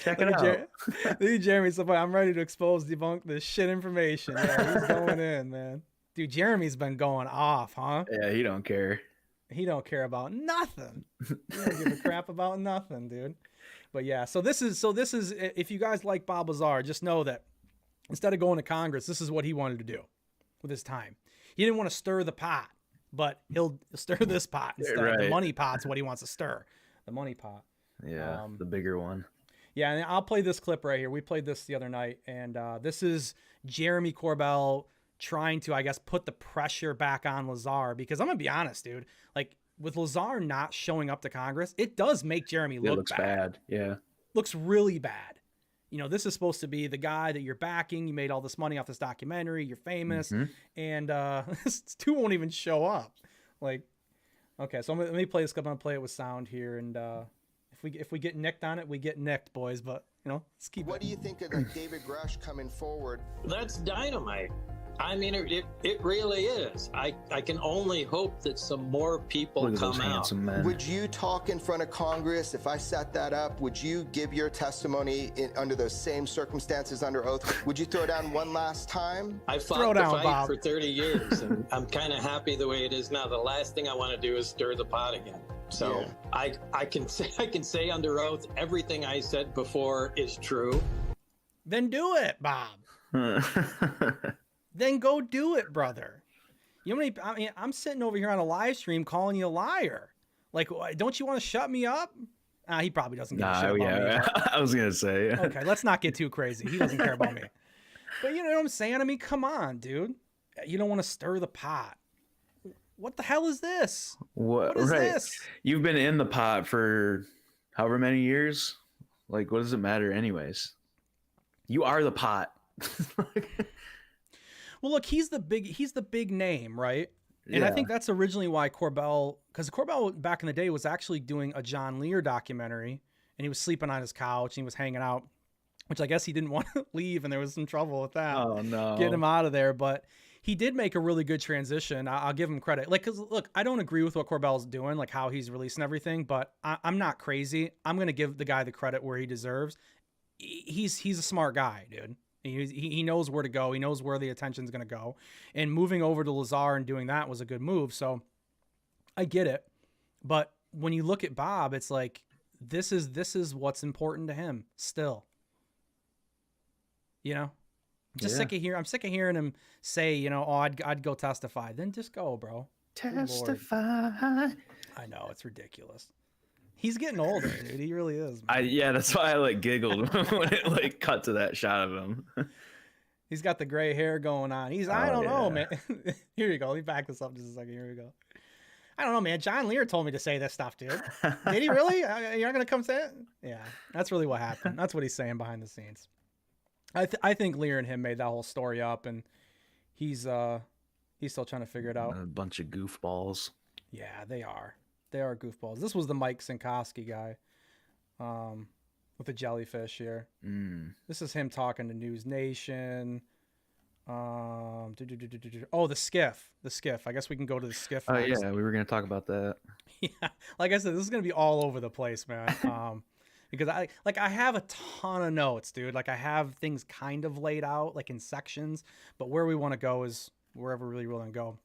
Check it Look at out. Dude, Jeremy's so funny. I'm ready to debunk this shit information. Yeah, he's going in, man. Dude, Jeremy's been going off, huh? Yeah, he don't care. He don't care about nothing. He don't give a crap about nothing, dude. But yeah, so this is if you guys like Bob Lazar, just know that instead of going to Congress, this is what he wanted to do with his time. He didn't want to stir the pot, but he'll stir this pot instead. Right. The money pot's what he wants to stir. The money pot. Yeah, the bigger one. Yeah, and I'll play this clip right here. We played this the other night, and this is Jeremy Corbel trying to, I guess, put the pressure back on Lazar, because I'm gonna be honest, dude. Like, with Lazar not showing up to Congress, it does make Jeremy look looks bad. Yeah, looks really bad. You know, this is supposed to be the guy that you're backing. You made all this money off this documentary. You're famous, and this dude won't even show up. Like, okay, so let me play this clip. I'm gonna play it with sound here, and if we get nicked on it, we get nicked, boys. But you know, let's keep. What do you think of like David Grush coming forward? That's dynamite. I mean, it really is. I can only hope that some more people come out. Would you talk in front of Congress if I set that up? Would you give your testimony under those same circumstances under oath? Would you throw down one last time? I fought the fight for 30 years, and I'm kind of happy the way it is now. The last thing I want to do is stir the pot again. So yeah. I can say under oath everything I said before is true. Then do it, Bob. Then go do it, brother. You know what I mean? I'm sitting over here on a live stream calling you a liar. Like, don't you want to shut me up? He probably doesn't give a shit about me. I was gonna say. Okay, let's not get too crazy. He doesn't care about me. But you know what I'm saying? I mean, come on, dude. You don't want to stir the pot. What the hell is this? What is this? You've been in the pot for however many years. Like, what does it matter anyways? You are the pot. Well, look, he's the big name, right? And I think that's originally why Corbel, because Corbel back in the day was actually doing a John Lear documentary, and he was sleeping on his couch and he was hanging out, which I guess he didn't want to leave, and there was some trouble with that. Oh no, getting him out of there. But he did make a really good transition. I'll give him credit. Like, cause look, I don't agree with what Corbel's doing, like how he's releasing everything, but I'm not crazy. I'm gonna give the guy the credit where he deserves. He's a smart guy, dude. He knows where to go. He knows where the attention's going to go. And moving over to Lazar and doing that was a good move. So I get it. But when you look at Bob, it's like, this is what's important to him still. You know? I'm sick of hearing him say, you know, oh, I'd go testify. Then just go, bro. Testify. I know, it's ridiculous. He's getting older, dude. He really is. Yeah, that's why I like giggled when it like cut to that shot of him. He's got the gray hair going on. I don't know, man. Here you go. Let me back this up just a second. Here we go. I don't know, man. John Lear told me to say this stuff, dude. Did he really? You're not gonna come say it? Yeah, that's really what happened. That's what he's saying behind the scenes. I think Lear and him made that whole story up, and he's still trying to figure it out. A bunch of goofballs. Yeah, they are. They are goofballs. This was the Mike Sinkowski guy with the Jellyfish here. This is him talking to News Nation. Oh, the SCIF. The SCIF. I guess we can go to the SCIF. Oh, yeah. We were going to talk about that. Yeah. Like I said, this is going to be all over the place, man. Because I have a ton of notes, dude. Like, I have things kind of laid out, like in sections. But where we want to go is wherever we really want to go.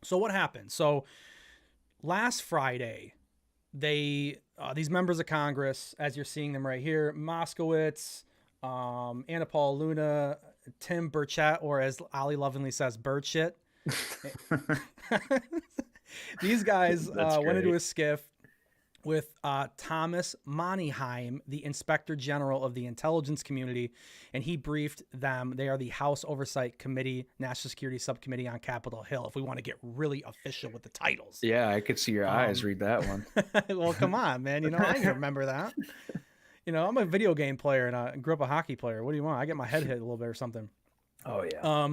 So what happened? So last Friday, these members of Congress, as you're seeing them right here, Moskowitz, Anna Paul Luna, Tim Burchett, or as Ali lovingly says, Burchett. These guys went into a SCIF with Thomas Moneyheim, the Inspector General of the Intelligence Community, and he briefed them. They are the House Oversight Committee, National Security Subcommittee on Capitol Hill, if we want to get really official with the titles. Yeah, I could see your eyes read that one. Well, come on, man. You know, I can remember that. You know, I'm a video game player and I grew up a hockey player. What do you want? I get my head hit a little bit or something. Oh, yeah.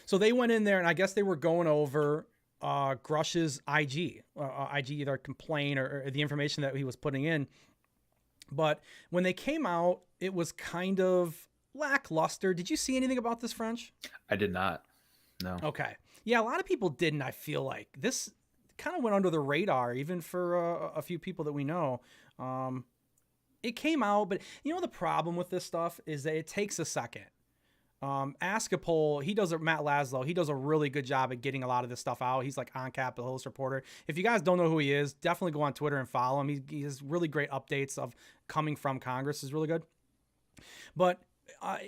So they went in there, and I guess they were going over Grush's IG, either complaint or the information that he was putting in. But when they came out, it was kind of lackluster. Did you see anything about this, French? I did not. No. Okay. Yeah, a lot of people didn't. I feel like this kind of went under the radar, even for a few people that we know. It came out, but you know the problem with this stuff is that it takes a second. Ask a poll. Matt Laszlo, he does a really good job at getting a lot of this stuff out. He's like on Capitol Hill's reporter. If you guys don't know who he is, definitely go on Twitter and follow him. He has really great updates of coming from Congress. Is really good. But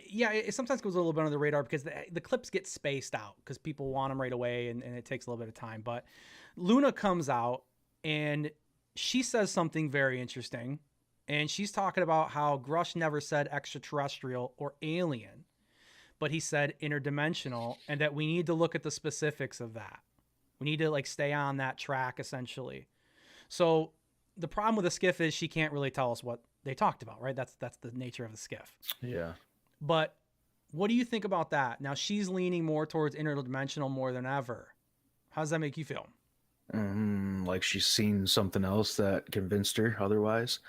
yeah, it sometimes goes a little bit under the radar because the clips get spaced out because people want them right away, and it takes a little bit of time. But Luna comes out and she says something very interesting. And she's talking about how Grush never said extraterrestrial or alien, but he said interdimensional, and that we need to look at the specifics of that. We need to like stay on that track essentially. So the problem with the SCIF is she can't really tell us what they talked about, right? That's the nature of the SCIF. Yeah. But what do you think about that? Now she's leaning more towards interdimensional more than ever. How does that make you feel? Like she's seen something else that convinced her otherwise.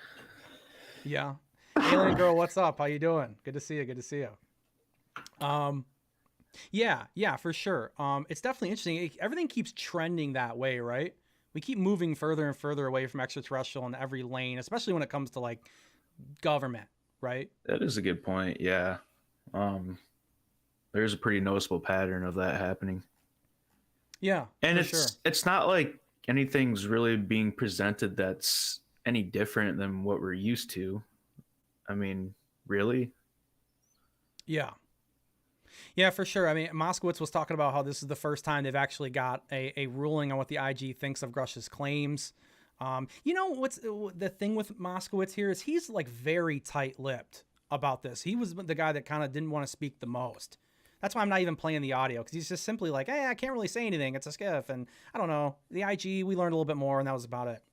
Yeah. Alien girl, what's up? How you doing? Good to see you. Good to see you. Yeah, for sure. It's definitely interesting. Everything keeps trending that way, right? We keep moving further and further away from extraterrestrial in every lane, especially when it comes to like government, right? That is a good point. Yeah. There's a pretty noticeable pattern of that happening. Yeah. And it's not like anything's really being presented that's any different than what we're used to. I mean, really? Yeah. Yeah, for sure. I mean, Moskowitz was talking about how this is the first time they've actually got a ruling on what the IG thinks of Grush's claims. You know, what's the thing with Moskowitz here is he's like very tight-lipped about this. He was the guy that kind of didn't want to speak the most. That's why I'm not even playing the audio, because he's just simply like, hey, I can't really say anything. It's a SCIF. And I don't know. The IG, we learned a little bit more, and that was about it.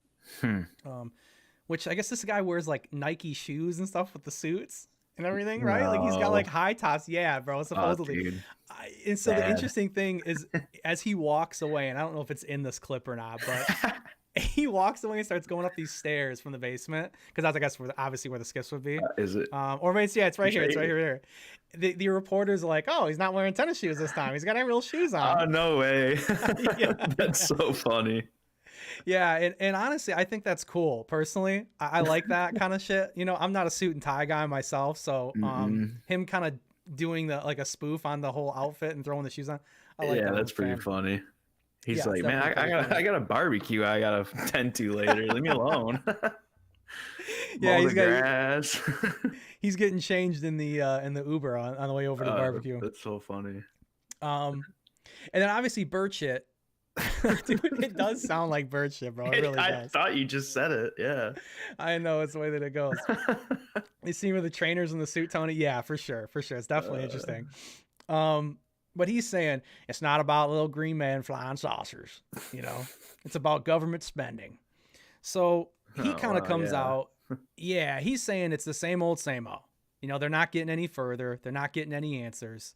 Which I guess this guy wears like Nike shoes and stuff with the suits and everything, right? No. Like he's got like high tops. Yeah, bro, supposedly. And so the interesting thing is as he walks away, and I don't know if it's in this clip or not, but he walks away and starts going up these stairs from the basement, because that's, I guess, obviously where the SCIFs would be. Is it? Or maybe it's right here. It's right here. The reporter's like, oh, he's not wearing tennis shoes this time. He's got real shoes on. Oh, no way. Yeah. That's so funny. Yeah, and honestly, I think that's cool. Personally, I like that kind of shit. You know, I'm not a suit and tie guy myself, so him kind of doing a spoof on the whole outfit and throwing the shoes on, I like that. That's pretty funny. He's like, man, I got a barbecue I gotta tend to later. Leave me alone. Yeah, he's getting changed in the Uber on the way over to the barbecue. That's so funny. And then obviously bird shit. Dude, it does sound like bird shit, bro. It really does. I thought you just said it. Yeah. I know, it's the way that it goes. You see with the trainers in the suit, Tony? Yeah, for sure. It's definitely interesting. But he's saying it's not about little green man flying saucers. You know, it's about government spending. So he kind of comes out. Yeah, he's saying it's the same old, same old. You know, they're not getting any further. They're not getting any answers.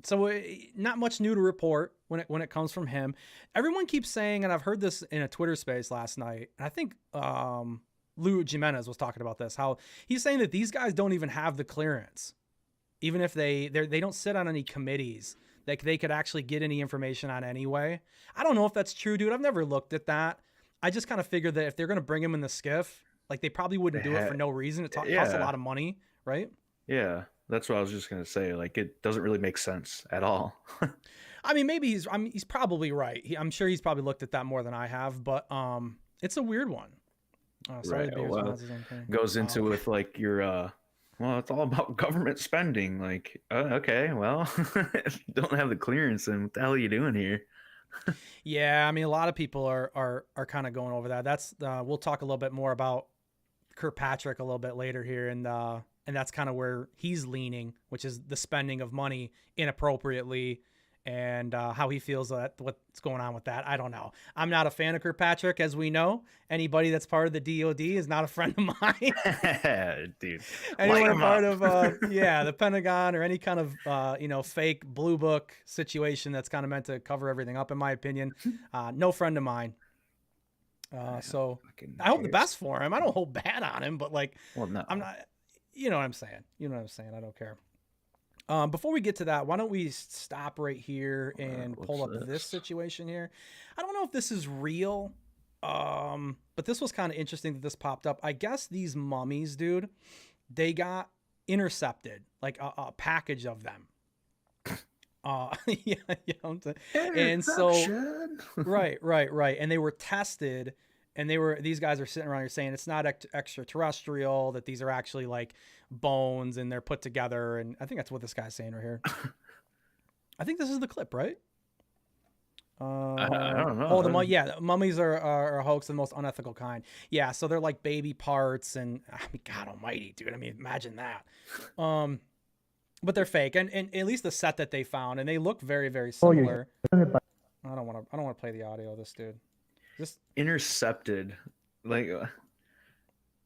So not much new to report when it comes from him. Everyone keeps saying, and I've heard this in a Twitter space last night, and I think Lou Jimenez was talking about this, how he's saying that these guys don't even have the clearance. Even if they don't sit on any committees that they could actually get any information on anyway. I don't know if that's true, dude. I've never looked at that. I just kind of figured that if they're going to bring him in the SCIF, like they probably wouldn't do it for no reason. It costs a lot of money, right? Yeah. That's what I was just going to say. Like, it doesn't really make sense at all. I mean, maybe he's probably right. I'm sure he's probably looked at that more than I have, but it's a weird one. Sorry, right. Goes into with like your, well, it's all about government spending. Like, okay, well, if you don't have the clearance, then what the hell are you doing here? Yeah, I mean, a lot of people are kind of going over that. That's we'll talk a little bit more about Kirkpatrick a little bit later here, and that's kind of where he's leaning, which is the spending of money inappropriately, and how he feels that what's going on with that. I don't know. I'm not a fan of Kirkpatrick, as we know. Anybody that's part of the DOD is not a friend of mine. Dude, anyone part of the Pentagon or any kind of fake blue book situation that's kind of meant to cover everything up, in my opinion, no friend of mine. So I hope the best for him. I don't hold bad on him, but I'm not. You know what I'm saying. I don't care. Before we get to that, why don't we stop right here and pull up this situation here? I don't know if this is real, but this was kind of interesting that this popped up. I guess these mummies, dude, they got intercepted, like a package of them. Yeah, you know what I'm saying? And so, right. And they were tested, and these guys are sitting around here saying it's not extraterrestrial, that these are actually like bones and they're put together. And I think that's what this guy's saying right here. I think this is the clip, right? I don't know. Oh, the mummies are a hoax, the most unethical kind. Yeah, so they're like baby parts, and I mean, God Almighty, dude. I mean, imagine that. But they're fake, and at least the set that they found, and they look very, very similar. I don't want to play the audio of this dude. Just intercepted, like.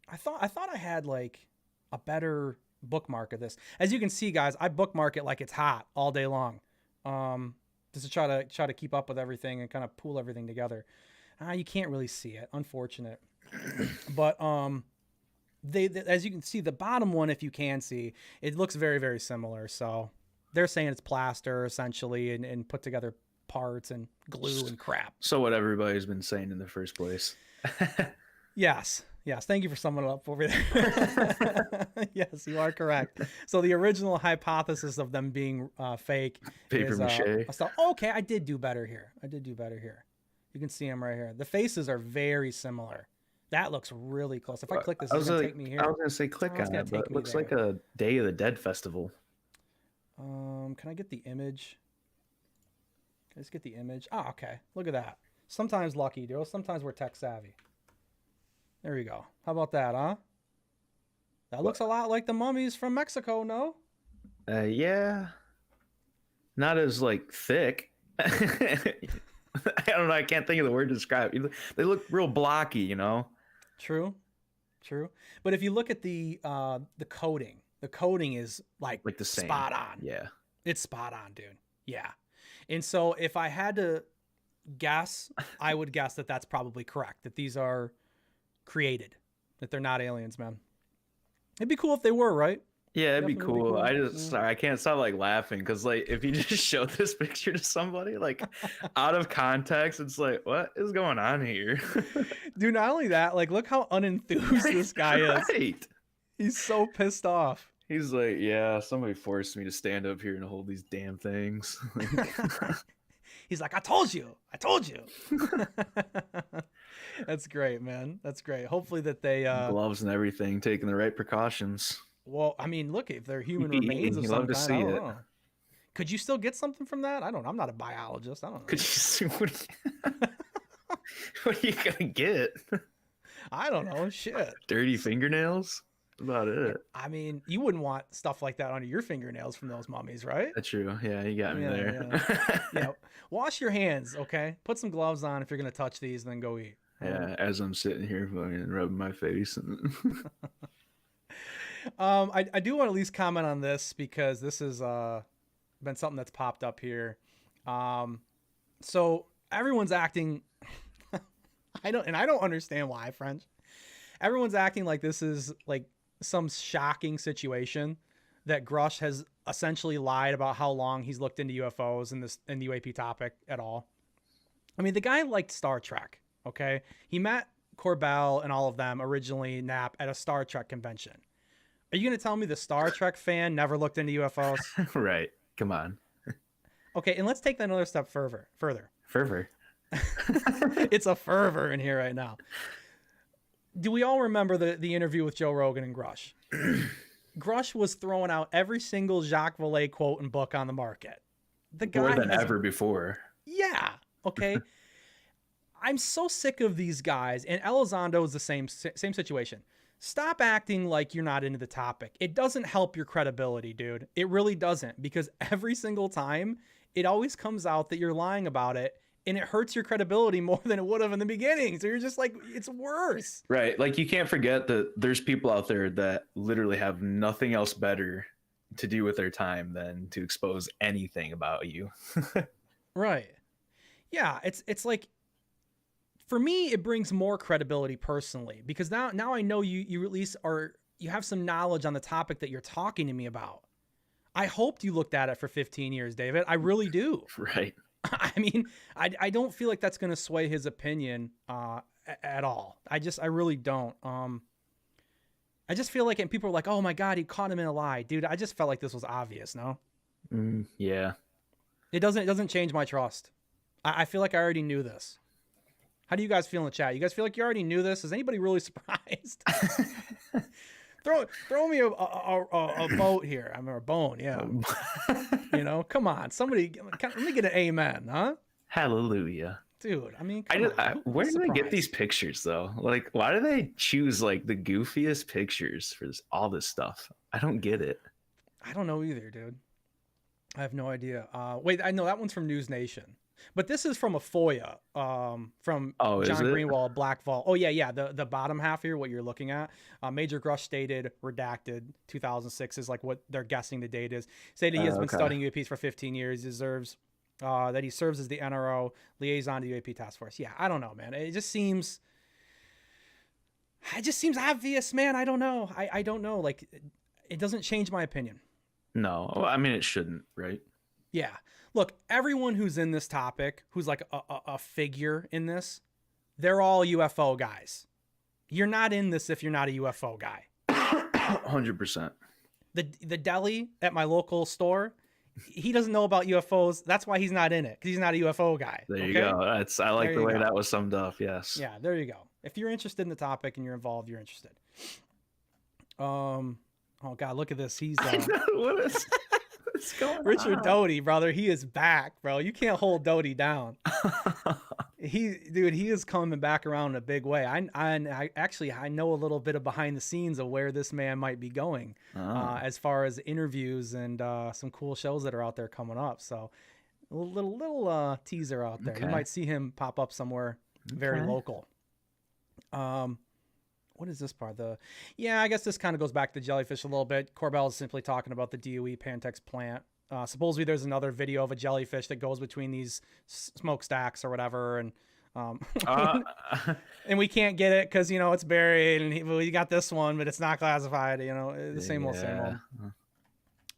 I thought I had like a better bookmark of this. As you can see, guys, I bookmark it like it's hot all day long. Just to try to keep up with everything and kind of pool everything together. You can't really see it, unfortunate. But they as you can see, the bottom one, if you can see, it looks very, very similar. So they're saying it's plaster essentially and put together parts and glue and crap. So what everybody's been saying in the first place. Yes. Thank you for summing it up over there. Yes, you are correct. So the original hypothesis of them being fake paper mache. Okay, I did do better here. You can see them right here. The faces are very similar. That looks really close. If I click this, it's going to take me here. I was going to say click on it, but it looks like a Day of the Dead festival. Can I get the image? Can I just get the image? Oh, okay. Look at that. Sometimes lucky, dude. Sometimes we're tech savvy. There you go. How about that, huh? That looks a lot like the mummies from Mexico, no? Yeah. Not as, like, thick. I don't know. I can't think of the word to describe it. They look real blocky, you know? True. But if you look at the coating is, like the same. Spot on. Yeah. It's spot on, dude. Yeah. And so if I had to guess, I would guess that that's probably correct, that these are created, that they're not aliens, man. It'd be cool if they were, right? Yeah, it'd be cool. Sorry, I can't stop like laughing because like if you just show this picture to somebody like out of context, it's like, what is going on here? Dude, not only that, like look how unenthused this guy is. Right. He's so pissed off. He's like, yeah, somebody forced me to stand up here and hold these damn things. He's like, I told you. That's great, man. That's great. Hopefully that they gloves and everything, taking the right precautions. Well, I mean, look, if they're human remains of some kind, I don't know. Could you still get something from that? I don't know. I'm not a biologist. I don't know. Could you see what are you gonna get? I don't know. Shit. Dirty fingernails? That's about it. I mean, you wouldn't want stuff like that under your fingernails from those mummies, right? That's true. Yeah, you got me there. Yeah. Wash your hands, okay? Put some gloves on if you're gonna touch these, and then go eat. Yeah, as I'm sitting here rubbing my face. I do want to at least comment on this because this has been something that's popped up here. So everyone's acting. I don't understand why, friends. Everyone's acting like this is like some shocking situation that Grush has essentially lied about how long he's looked into UFOs and the UAP topic at all. I mean, the guy liked Star Trek. Okay, he met Corbel and all of them originally, Knapp, at a Star Trek convention. Are you going to tell me the Star Trek fan never looked into UFOs? Right. Come on. Okay, and let's take that another step further. Fervor. It's a fervor in here right now. Do we all remember the interview with Joe Rogan and Grush? Grush was throwing out every single Jacques Vallée quote and book on the market. The guy more than ever before. Yeah. Okay. I'm so sick of these guys, and Elizondo is the same situation. Stop acting like you're not into the topic. It doesn't help your credibility, dude. It really doesn't, because every single time it always comes out that you're lying about it, and it hurts your credibility more than it would have in the beginning. So you're just like, it's worse. Right. Like you can't forget that there's people out there that literally have nothing else better to do with their time than to expose anything about you. Right. Yeah. It's like, for me, it brings more credibility personally, because now I know you at least you have some knowledge on the topic that you're talking to me about. I hoped you looked at it for 15 years, David. I really do. Right. I mean, I don't feel like that's going to sway his opinion at all. I really don't. I just feel like, and people are like, oh my God, he caught him in a lie. Dude, I just felt like this was obvious, no? Yeah. It doesn't change my trust. I feel like I already knew this. How do you guys feel in the chat? You guys feel like you already knew this? Is anybody really surprised? Throw me a boat here. I mean, a bone, yeah. You know, come on. Somebody, let me get an amen, huh? Hallelujah. Dude, I mean, where do they get these pictures, though? Like, why do they choose, like, the goofiest pictures for all this stuff? I don't get it. I don't know either, dude. I have no idea. Wait, I know that one's from News Nation. But this is from a FOIA from John Greenwald, Black Vault. Oh, yeah. The bottom half here, what you're looking at. Major Grush stated, redacted, 2006 is like what they're guessing the date is. Stated he has been studying UAPs for 15 years, deserves that he serves as the NRO liaison to the UAP task force. Yeah, I don't know, man. It just seems obvious, man. I don't know. I don't know. Like, it doesn't change my opinion. No, I mean, it shouldn't, right? Yeah. Look, everyone who's in this topic, who's like a figure in this, they're all UFO guys. You're not in this if you're not a UFO guy. 100%. The deli at my local store, he doesn't know about UFOs. That's why he's not in it, because he's not a UFO guy. There you go. I like the way that was summed up. Yes. Yeah, there you go. If you're interested in the topic and you're involved, you're interested. Oh God, look at this. He's what's going Richard on? Doty, brother. He is back, bro. You can't hold Doty down. He is coming back around in a big way. I know a little bit of behind the scenes of where this man might be going, as far as interviews and some cool shows that are out there coming up. So a little teaser out there. Okay. You might see him pop up somewhere very local. What is this part? I guess this kind of goes back to Jellyfish a little bit. Corbel is simply talking about the DOE Pantex plant. Supposedly there's another video of a jellyfish that goes between these smokestacks or whatever. And and we can't get it because, it's buried, and we got this one, but it's not classified, the same old. I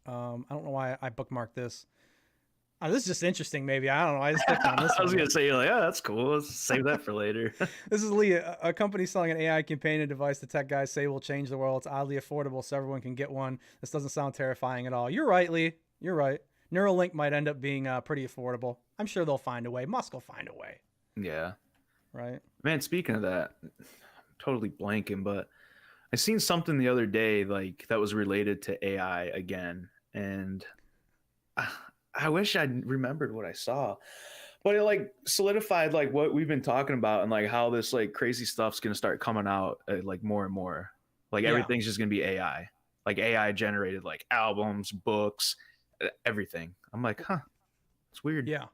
don't know why I bookmarked this. This is just interesting, maybe. I don't know. I just clicked on this I was one. going to say, you're like, oh, that's cool. Let's save that for later. This is Lee, a company selling an AI companion device the tech guys say will change the world. It's oddly affordable, so everyone can get one. This doesn't sound terrifying at all. You're right, Lee. You're right. Neuralink might end up being pretty affordable. I'm sure they'll find a way. Musk will find a way. Yeah. Right? Man, speaking of that, I'm totally blanking, but I seen something the other day like that was related to AI again, and I wish I'd remembered what I saw, but it like solidified like what we've been talking about, and like how this like crazy stuff's gonna start coming out like more and more. Like everything's just gonna be AI, like AI generated, like albums, books, everything. I'm like, it's weird. Yeah.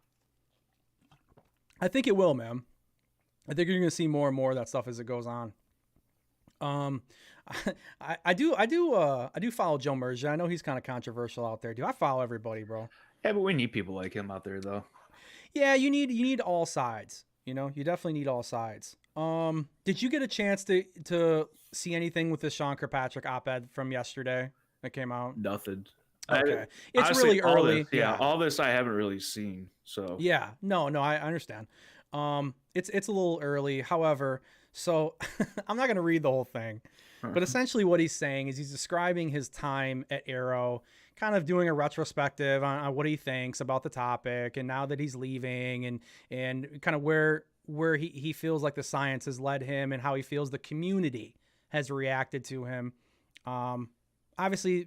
I think it will, man. I think you're gonna see more and more of that stuff as it goes on. I do follow Joe Merja. I know he's kind of controversial out there. I follow everybody, bro. Yeah, but we need people like him out there, though. Yeah, you need all sides. You definitely need all sides. Did you get a chance to see anything with the Sean Kirkpatrick op-ed from yesterday that came out? Nothing. Okay, it's honestly, really early. All this I haven't really seen. So yeah, no, I understand. It's a little early. However, so I'm not gonna read the whole thing, but essentially what he's saying is he's describing his time at Arrow, kind of doing a retrospective on what he thinks about the topic, and now that he's leaving, and kind of where he feels like the science has led him, and how he feels the community has reacted to him. Obviously,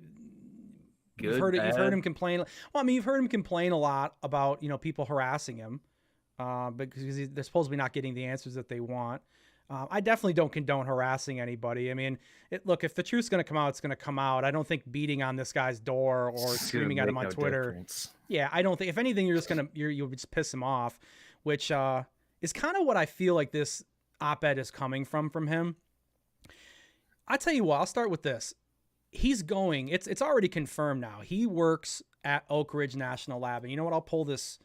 you've heard him complain. Well, I mean, you've heard him complain a lot about people harassing him because they're supposed to be not getting the answers that they want. I definitely don't condone harassing anybody. I mean, look, if the truth's going to come out, it's going to come out. I don't think beating on this guy's door or screaming at him on Twitter. Difference. Yeah, I don't think. If anything, you're just you'll just piss him off, which is kind of what I feel like this op-ed is coming from him. I tell you what, I'll start with this. He's going. It's already confirmed now. He works at Oak Ridge National Lab, and you know what? I'll pull this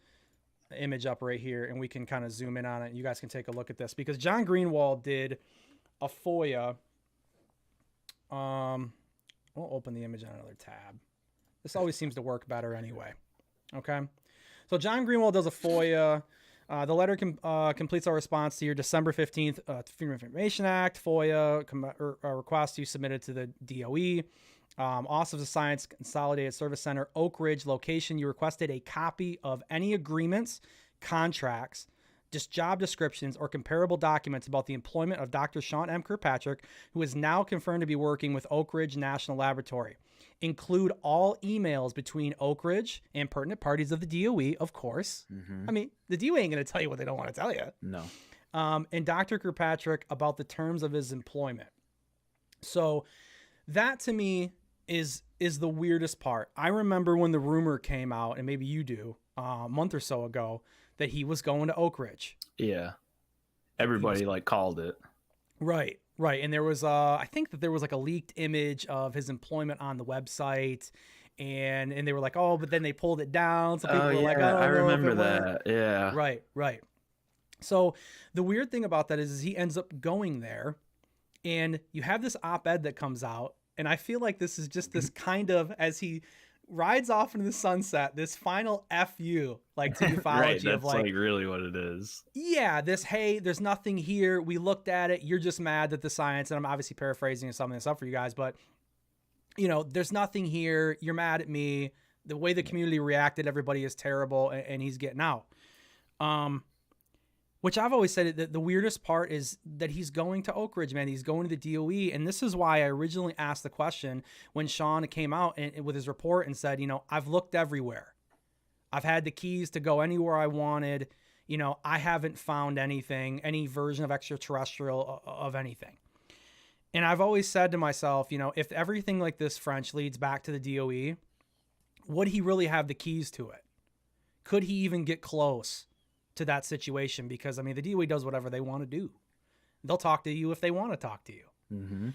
image up right here and we can kind of zoom in on it. You guys can take a look at this because John Greenwald did a FOIA. We'll open the image on another tab. This always seems to work better anyway. Okay. So John Greenwald does a FOIA. The letter completes our response to your December 15th Freedom of Information Act FOIA request you submitted to the DOE. Office of Science Consolidated Service Center, Oak Ridge location. You requested a copy of any agreements, contracts, just job descriptions, or comparable documents about the employment of Dr. Sean M. Kirkpatrick, who is now confirmed to be working with Oak Ridge National Laboratory. Include all emails between Oak Ridge and pertinent parties of the DOE, of course. I mean, the DOE ain't going to tell you what they don't want to tell you. No. And Dr. Kirkpatrick about the terms of his employment. So that to me is the weirdest part. I remember when the rumor came out, and maybe you do, a month or so ago, that he was going to Oak Ridge. Yeah. Everybody called it. Right. And there was, I think that there was like a leaked image of his employment on the website, and they were like, oh, but then they pulled it down. So people were like, oh, I remember that. Yeah. Right. So the weird thing about that is he ends up going there, and you have this op-ed that comes out, and I feel like this is just this kind of, as he rides off into the sunset, this final FU, like to ufology Right, that's of like really what it is. Yeah, this, hey, there's nothing here. We looked at it. You're just mad that the science, and I'm obviously paraphrasing and summing this up for you guys, but there's nothing here. You're mad at me. The way the community reacted, everybody is terrible, and he's getting out. Which I've always said that the weirdest part is that he's going to Oak Ridge, man. He's going to the DOE. And this is why I originally asked the question when Sean came out and with his report and said, I've looked everywhere. I've had the keys to go anywhere I wanted. I haven't found anything, any version of extraterrestrial of anything. And I've always said to myself, if everything like this French leads back to the DOE, would he really have the keys to it? Could he even get close to that situation? Because the DOE does whatever they want to do. They'll talk to you if they want to talk to you. Mm-hmm.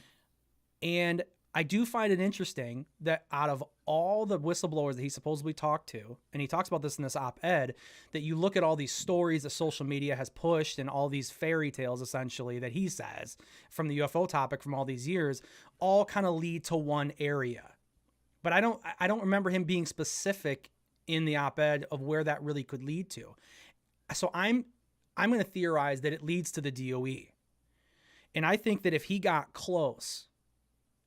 And I do find it interesting that out of all the whistleblowers that he supposedly talked to, and he talks about this in this op-ed, that you look at all these stories that social media has pushed and all these fairy tales essentially that he says from the UFO topic from all these years, all kind of lead to one area. But I don't remember him being specific in the op-ed of where that really could lead to. So I'm going to theorize that it leads to the DOE. And I think that if he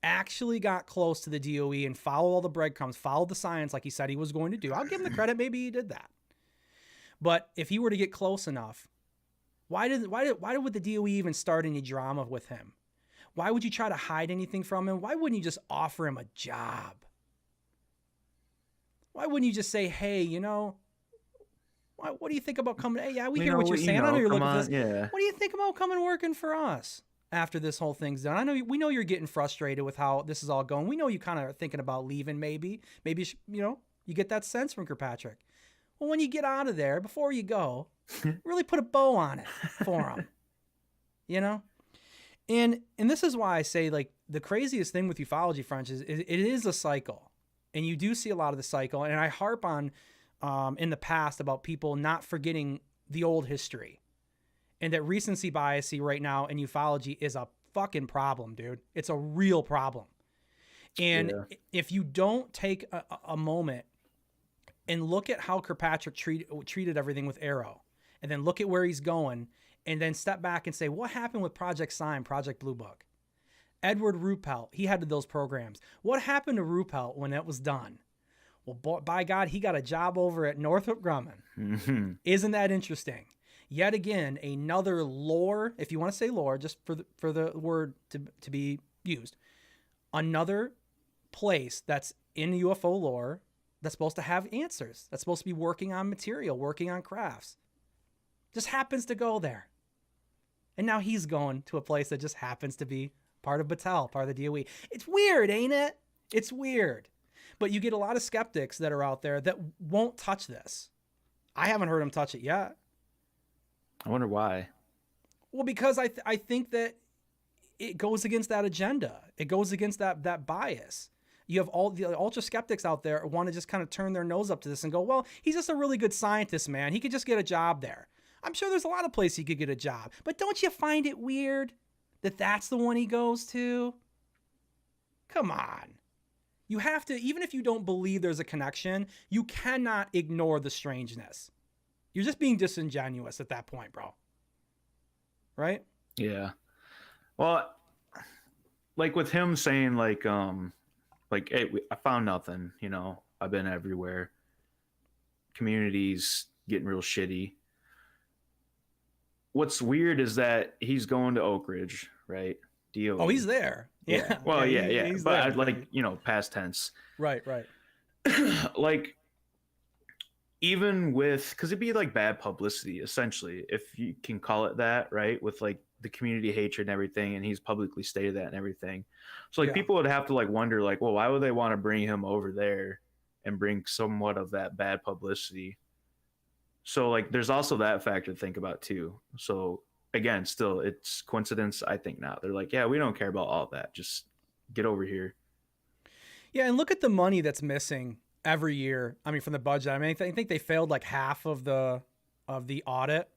actually got close to the DOE and followed all the breadcrumbs, followed the science like he said he was going to do, I'll give him the credit. Maybe he did that. But if he were to get close enough, why would the DOE even start any drama with him? Why would you try to hide anything from him? Why wouldn't you just offer him a job? Why wouldn't you just say, hey, what do you think about coming? Hey, yeah, we hear what you're saying. I know you're looking for this. Yeah. What do you think about coming working for us after this whole thing's done? We know you're getting frustrated with how this is all going. We know you kind of are thinking about leaving. Maybe you get that sense from Kirkpatrick. Well, when you get out of there, before you go, really put a bow on it for him. And this is why I say the craziest thing with ufology, French, is it is a cycle, and you do see a lot of the cycle. And I harp on. In the past about people not forgetting the old history, and that recency bias right now in ufology is a fucking problem, dude. It's a real problem. And if you don't take a moment and look at how Kirkpatrick treated everything with Arrow, and then look at where he's going, and then step back and say, what happened with Project Sign, Project Blue Book? Edward Ruppelt, he had those programs. What happened to Ruppelt when that was done? Well, by God, he got a job over at Northrop Grumman. Mm-hmm. Isn't that interesting? Yet again, another lore, if you want to say lore, just for the word to be used, another place that's in UFO lore that's supposed to have answers, that's supposed to be working on material, working on crafts, just happens to go there. And now he's going to a place that just happens to be part of Battelle, part of the DOE. It's weird, ain't it? It's weird. But you get a lot of skeptics that are out there that won't touch this. I haven't heard them touch it yet. I wonder why. Well, because I think that it goes against that agenda. It goes against that bias. You have all the ultra skeptics out there want to just kind of turn their nose up to this and go, well, he's just a really good scientist, man. He could just get a job there. I'm sure there's a lot of places he could get a job. But don't you find it weird that that's the one he goes to? Come on. You have to, even if you don't believe there's a connection, you cannot ignore the strangeness. You're just being disingenuous at that point, bro. Right? Yeah. Well, like with him saying like, hey, I found nothing, you know, I've been everywhere. Community's getting real shitty. What's weird is that he's going to Oak Ridge, right? DOE. Oh, he's there. Yeah. Well, yeah. He's But there. I'd like, you know, past tense. Right. Like, even with, because it'd be like bad publicity, essentially, if you can call it that, right? With like the community hatred and everything, and he's publicly stated that and everything. So like people would have to like wonder, like, well, why would they want to bring him over there and bring somewhat of that bad publicity? So like there's also that factor to think about too. So again, still, it's coincidence? I think not. They're like, yeah, we don't care about all that. Just get over here. Yeah, and look at the money that's missing every year. I mean, from the budget. I mean, I think they failed like half of the audit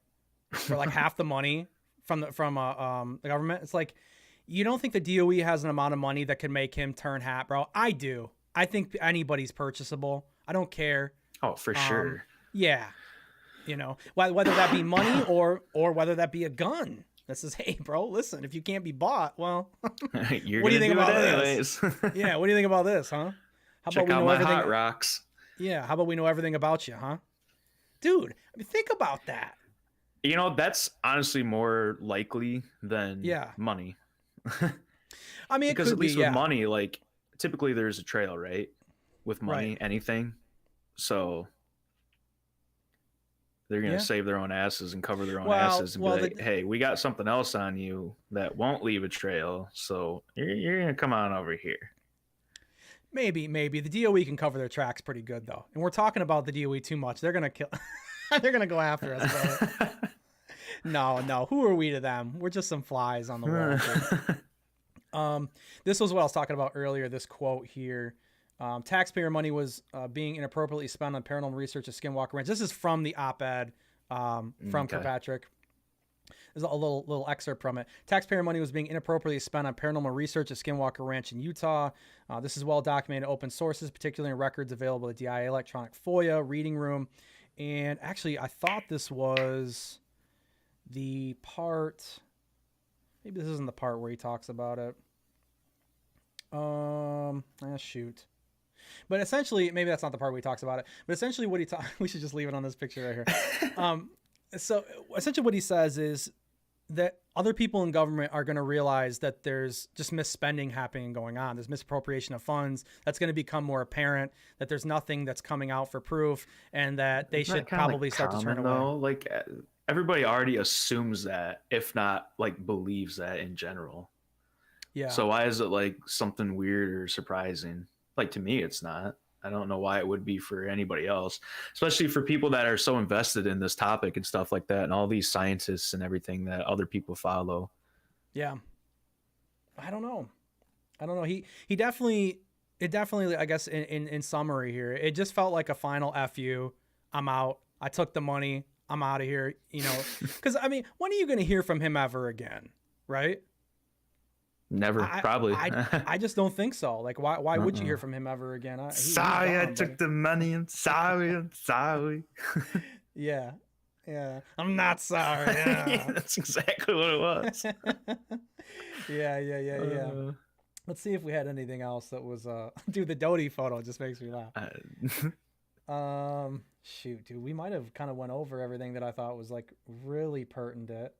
for like half the money from the government. It's like, you don't think the DOE has an amount of money that could make him turn hat, bro? I do. I think anybody's purchasable. I don't care. Oh, for sure. Yeah. You know, whether that be money or whether that be a gun. This is, hey, bro, listen, if you can't be bought, well, what do you think about this? Yeah, what do you think about this, huh? How Check about out we know my everything? hot rocks. Yeah, how about we know everything about you, huh? Dude, I mean, think about that. You know, that's honestly more likely than Yeah. money. I mean, it because could at least be, with money, like typically there's a trail, right? With money, Right. anything. So they're gonna Yeah. save their own asses and cover their own Well- asses and well, be like, hey, we got something else on you that won't leave a trail. So you're gonna come on over here. Maybe the DOE can cover their tracks pretty good though, and we're talking about the DOE too much. They're gonna kill. They're gonna go after us, bro. No. Who are we to them? We're just some flies on the wall. This was what I was talking about earlier. This quote here: "Taxpayer money was being inappropriately spent on paranormal research at Skinwalker Ranch." This is from the op-ed from Kirkpatrick. There's a little excerpt from it. Taxpayer money was being inappropriately spent on paranormal research at Skinwalker Ranch in Utah. This is well documented in open sources, particularly in records available at DIA Electronic FOIA, Reading Room. And actually, I thought this was the part. Maybe this isn't the part where he talks about it. Shoot. But essentially, maybe that's not the part where he talks about it. But essentially, what he we should just leave it on this picture right here. So essentially, what he says is that other people in government are going to realize that there's just misspending happening and going on. There's misappropriation of funds. That's going to become more apparent, that there's nothing that's coming out for proof, and that they should probably start to turn away. Though? Like everybody already assumes that, if not like believes that in general. Yeah. So why is it like something weird or surprising? Like to me, it's not. I don't know why it would be for anybody else, especially for people that are so invested in this topic and stuff like that, and all these scientists and everything that other people follow. Yeah. I don't know. He definitely, I guess in summary here, it just felt like a final F you. I'm out. I took the money. I'm out of here. You know, because I mean, when are you going to hear from him ever again? Right? Never, probably. I just don't think so. Like, why would you hear from him ever again? Sorry, I took the money. I'm sorry. Yeah. I'm not sorry. Yeah. That's exactly what it was. Yeah. Let's see if we had anything else that was dude, the Doty photo just makes me laugh. Shoot, dude, we might have kind of went over everything that I thought was like really pertinent.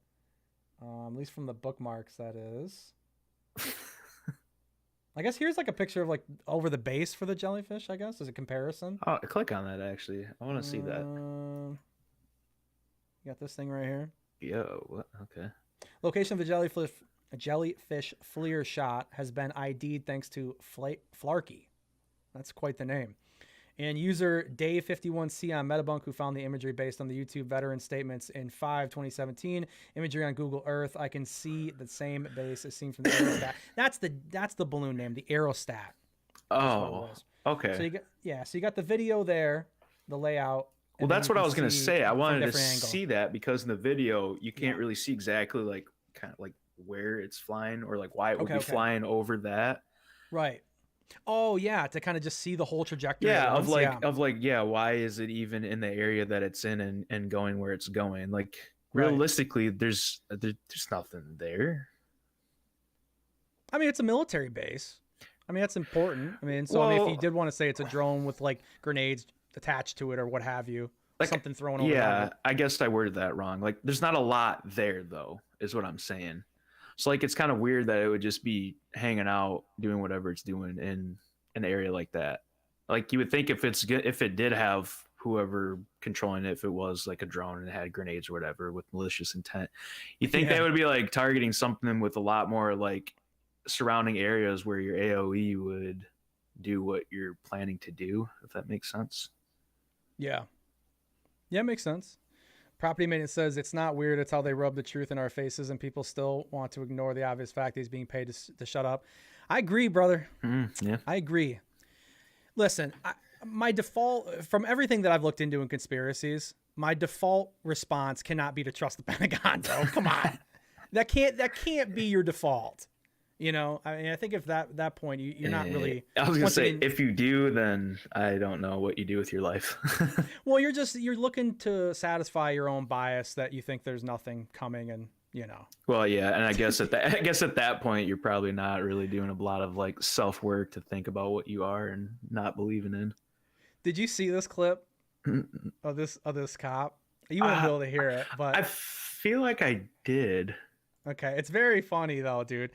At least from the bookmarks, that is. I guess here's like a picture of like over the base for the jellyfish, I guess, as a comparison. Oh, click on that actually. I want to see that. You got this thing right here. Yo, what? Okay. Location of the jellyfish FLIR shot has been ID'd thanks to Flarky. That's quite the name. And user Dave51C on Metabunk, who found the imagery based on the YouTube veteran statements in 2017. Imagery on Google Earth. I can see the same base as seen from the aerostat. That's the balloon name, the aerostat. Oh, okay. So you got the video there, the layout. Well, that's what I was gonna say. I wanted to see that because in the video you can't really see exactly like kind of like where it's flying or like why it would be flying over that. Right. Oh yeah, to kind of just see the whole trajectory. Yeah, at once. of like, yeah, why is it even in the area that it's in and going where it's going? Like Right. realistically, there's nothing there. I mean, it's a military base. I mean, that's important. I mean, so I mean, if you did want to say it's a drone with like grenades attached to it or what have you, like something thrown over. Yeah, I guess I worded that wrong. Like, there's not a lot there though, is what I'm saying. So like, it's kind of weird that it would just be hanging out, doing whatever it's doing in an area like that. Like, you would think if it did have whoever controlling it, if it was like a drone and it had grenades or whatever with malicious intent, you think they would be like targeting something with a lot more like surrounding areas where your AOE would do what you're planning to do, if that makes sense. Yeah, it makes sense. Property maintenance says it's not weird. It's how they rub the truth in our faces, and people still want to ignore the obvious fact that he's being paid to shut up. I agree, brother. Yeah, I agree. Listen, my default, from everything that I've looked into in conspiracies, my default response cannot be to trust the Pentagon, bro. Come on, that can't be your default. You know, I mean, I think if that point you're not really. I was gonna say, if you do, then I don't know what you do with your life. Well, you're looking to satisfy your own bias that you think there's nothing coming, and you know. Well, yeah, and I guess at that point, you're probably not really doing a lot of like self work to think about what you are and not believing in. Did you see this clip of this cop? You wouldn't be able to hear it, but I feel like I did. Okay, it's very funny though, dude.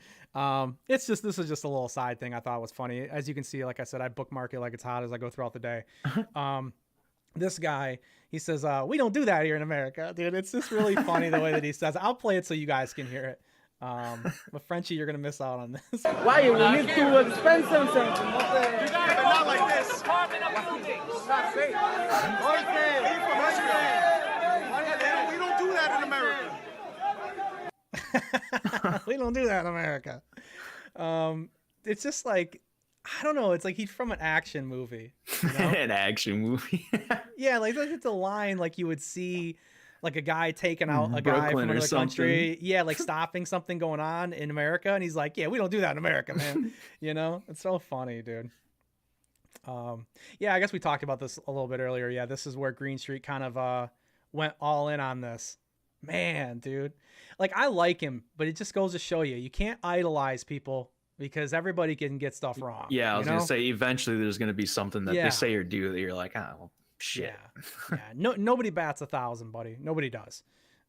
This is just a little side thing I thought was funny. As you can see, like I said, I bookmark it like it's hot as I go throughout the day. This guy, he says, "We don't do that here in America, dude." It's just really funny the way that he says it. I'll play it so you guys can hear it. But Frenchie, you're gonna miss out on this. Why you need too expensive something? Not like this. Not safe. We don't do that in America. We don't do that in America. It's just like, I don't know. It's like he's from an action movie. You know? An action movie. Yeah, like it's a line like you would see, like a guy taking out a guy Brooklyn from or another country. something. Yeah, like stopping something going on in America, and he's like, "Yeah, we don't do that in America, man." You know, it's so funny, dude. Yeah, I guess we talked about this a little bit earlier. Yeah, this is where Green Street kind of went all in on this. Man, dude. Like, I like him, but it just goes to show you can't idolize people because everybody can get stuff wrong. Yeah, I was going to say, eventually there's going to be something that Yeah. they say or do that you're like, oh, well, shit. Yeah. Nobody bats 1,000, buddy. Nobody does.